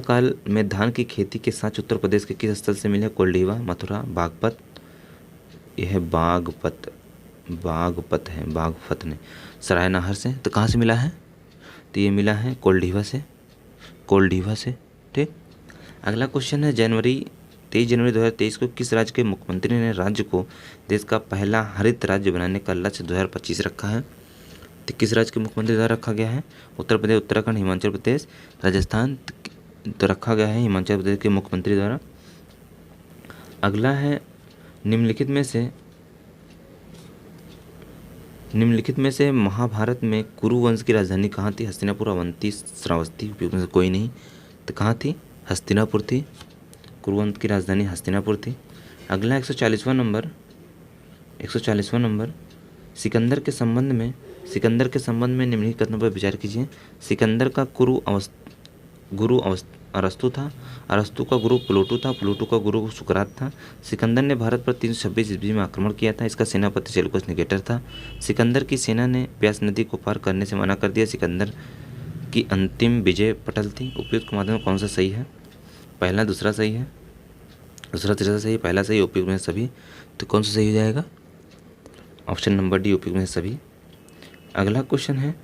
काल में धान की खेती के साथ उत्तर प्रदेश के किस स्थल से मिले? कोल्डीवा, मथुरा, बागपत। यह बागपत है, बागपत ने सरायनहर से। तो कहाँ से मिला है? तो ये मिला है कोल्डीवा से। ठीक। अगला क्वेश्चन है, 23 जनवरी 2023 को किस राज्य के मुख्यमंत्री ने राज्य को देश का पहला हरित राज्य बनाने का लक्ष्य 2025 रखा है? तो किस राज्य के मुख्यमंत्री द्वारा रखा गया है? उत्तर प्रदेश, उत्तराखंड, हिमाचल प्रदेश, राजस्थान। तो रखा गया है हिमाचल प्रदेश के मुख्यमंत्री द्वारा। अगला है, निम्नलिखित में से महाभारत में कुरु वंश की राजधानी कहाँ थी? हस्तिनापुर, अवंती, श्रावस्ती। उपयुक्त में से कोई नहीं। तो कहाँ थी? हस्तिनापुर थी। कुरु वंश की राजधानी हस्तिनापुर थी। अगला 140वां नंबर, सिकंदर के संबंध में निम्नलिखित कथनों पर विचार कीजिए। सिकंदर का गुरु अरस्तु था, अरस्तु का गुरु प्लूटो था, प्लूटो का गुरु सुकरात था। सिकंदर ने भारत पर 326 ईस्वी में आक्रमण किया था। इसका सेनापति सेल्यूकस निकेटर था। सिकंदर की सेना ने ब्यास नदी को पार करने से मना कर दिया। सिकंदर की अंतिम विजय पटल थी। उपयुक्त के माध्यम कौन सा सही है? पहला, दूसरा सही है, दूसरा तीसरा सही, पहला सही, उपयुक्त में सभी। तो कौन सा सही हो जाएगा? ऑप्शन नंबर डी, उपयुक्त में सभी। अगला क्वेश्चन है,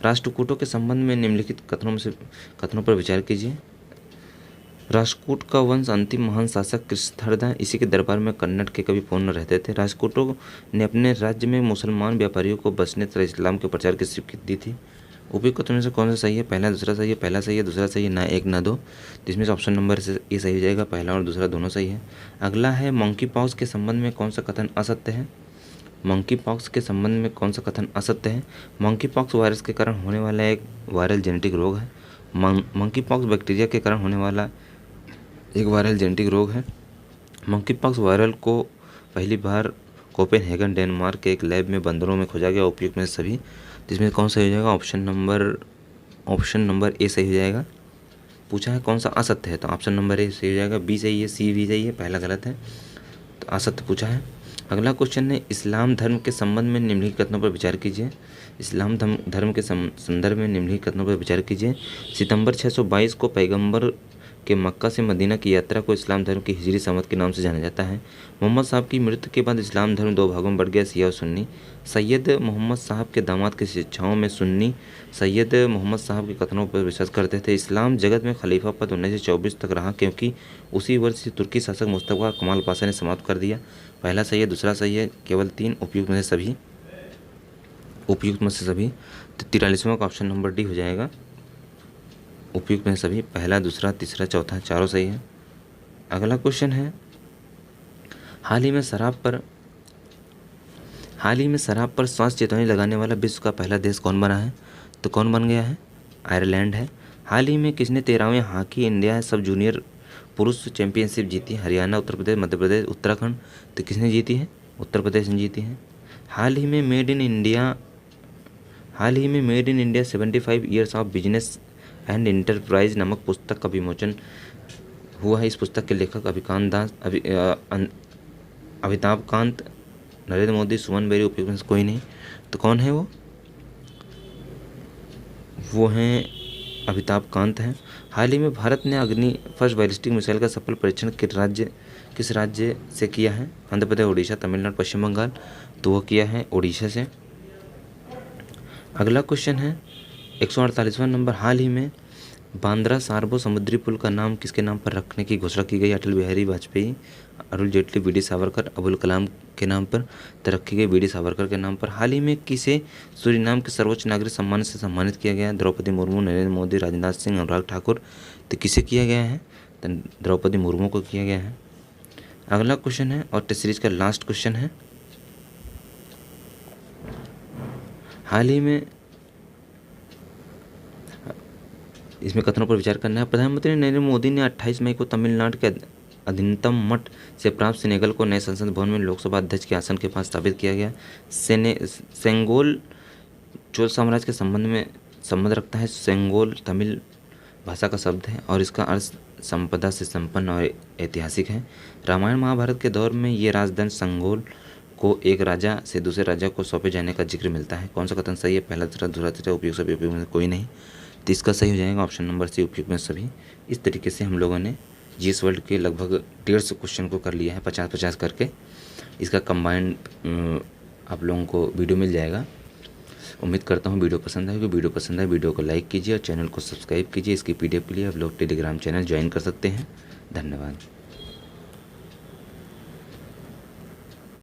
राष्ट्रकूटों के संबंध में निम्नलिखित कथनों पर विचार कीजिए। राष्ट्रकूट का वंश अंतिम महान शासक कृष्णधर था। इसी के दरबार में कन्नड़ के कवि पूर्ण रहते थे। राष्ट्रकूटों ने अपने राज्य में मुसलमान व्यापारियों को बसने तथा इस्लाम के प्रचार की स्वीकृति दी थी। उपयुक्त कथनों में से कौन सा सही है? पहला, दूसरा सही है, पहला सही है, दूसरा सही है, ना एक ना दो। जिसमें से ऑप्शन नंबर से ये सही हो जाएगा, पहला और दूसरा दोनों सही है। अगला है, मंकी पॉक्स के संबंध में कौन सा कथन असत्य है? मंकी पॉक्स के संबंध में कौन सा कथन असत्य है? मंकी पॉक्स वायरस के कारण होने वाला एक वायरल जेनेटिक रोग है। मंकी पॉक्स बैक्टीरिया के कारण होने वाला एक वायरल जेनेटिक रोग है। मंकी पॉक्स वायरल को पहली बार कोपेनहेगन, डेनमार्क के एक लैब में बंदरों में खोजा गया। उपयुक्त में सभी। जिसमें कौन सही हो जाएगा? ऑप्शन नंबर ए सही हो जाएगा। पूछा है कौन सा असत्य है, तो ऑप्शन नंबर ए सही हो जाएगा। बी सही है, सी भी सही है, पहला गलत है, तो असत्य पूछा है। अगला क्वेश्चन है, इस्लाम धर्म के संबंध में निम्नलिखित कथनों पर विचार कीजिए। इस्लाम धर्म के संदर्भ में निम्नलिखित कथनों पर विचार कीजिए। सितंबर 622 को पैगंबर कि मक्का से मदीना की यात्रा को इस्लाम धर्म की हिजरी संवत के नाम से जाना जाता है। मोहम्मद साहब की मृत्यु के बाद इस्लाम धर्म दो भागों में बढ़ गया, शिया और सुन्नी। सैयद मोहम्मद साहब के दामाद की शिक्षाओं में सुन्नी सैयद मोहम्मद साहब के कथनों पर विश्वास करते थे। इस्लाम जगत में खलीफा पद 1924 तक रहा, क्योंकि उसी वर्ष से तुर्की शासक मुस्तफा कमाल पाशा ने समाप्त कर दिया। पहला सैयद, दूसरा सैयद, केवल 3, उपयुक्त में से सभी। तो 43वां का ऑप्शन नंबर डी हो जाएगा। उपयुक्त में से सभी, पहला, दूसरा, तीसरा, चौथा, चारों सही है। अगला क्वेश्चन है, हाल ही में शराब पर स्वास्थ्य चेतावनी लगाने वाला विश्व का पहला देश कौन बना है? तो कौन बन गया है? आयरलैंड है। हाल ही में किसने 13वें हॉकी इंडिया सब जूनियर पुरुष चैंपियनशिप जीती? हरियाणा, उत्तर प्रदेश, मध्य प्रदेश, उत्तराखंड। तो किसने जीती है? उत्तर प्रदेश ने जीती है। हाल ही में made in India 75 years of business and enterprise नामक पुस्तक का विमोचन हुआ है। इस पुस्तक के लेखक अमिताभ कांत, नरेंद्र मोदी, सुमन बेरी, उपयुक्त में से कोई नहीं। तो कौन है वो हैं अमिताभ कांत हैं। हाल ही में भारत ने अग्नि फर्स्ट बैलिस्टिक मिसाइल का सफल परीक्षण किस राज्य से किया है? आंध्र प्रदेश, उड़ीसा, तमिलनाडु, पश्चिम बंगाल। तो वो किया है उड़ीसा से। अगला क्वेश्चन है 148वां नंबर, हाल ही में बांद्रा सारबो समुद्री पुल का नाम किसके नाम पर रखने की घोषणा की गई? अटल बिहारी वाजपेयी, अरुण जेटली, वी डी सावरकर, अबुल कलाम के नाम पर तो रखी गई वी डी सावरकर के नाम पर। हाल ही में किसे सूरीनाम के सर्वोच्च नागरिक सम्मान से सम्मानित किया गया? द्रौपदी मुर्मू, नरेंद्र मोदी, राजनाथ सिंह, अनुराग ठाकुर। तो किसे किया गया है? तो द्रौपदी मुर्मू को किया गया है। अगला क्वेश्चन है और टेस्ट सीरीज का लास्ट क्वेश्चन है, हाल ही में इसमें कथनों पर विचार करना है। प्रधानमंत्री नरेंद्र मोदी ने 28 मई को तमिलनाडु के अधिनतम मठ से प्राप्त सेनेगल को नए संसद भवन में लोकसभा अध्यक्ष के आसन के पास स्थापित किया गया। सेंगोल चोल साम्राज्य के संबंध रखता है। सेंगोल तमिल भाषा का शब्द है और इसका अर्थ संपदा से संपन्न और ऐतिहासिक है। रामायण महाभारत के दौर में ये राजधानी संगोल को एक राजा से दूसरे राजा को सौंपे जाने का जिक्र मिलता है। कौन सा कथन सही है? पहला, दूसरा, तीसरा, उपयुक्त सभी, उपयुक्त में कोई नहीं। तो इसका सही हो जाएगा ऑप्शन नंबर सी, उपयुक्त में सभी। इस तरीके से हम लोगों ने जीएस वर्ल्ड के लगभग 150 क्वेश्चन को कर लिया है 50-50 करके। इसका कंबाइंड आप लोगों को वीडियो मिल जाएगा। उम्मीद करता हूँ वीडियो पसंद आएगी। वीडियो पसंद आए वीडियो को लाइक कीजिए और चैनल को सब्सक्राइब कीजिए। इसकी पीडीएफ के लिए आप लोग टेलीग्राम चैनल ज्वाइन कर सकते हैं। धन्यवाद।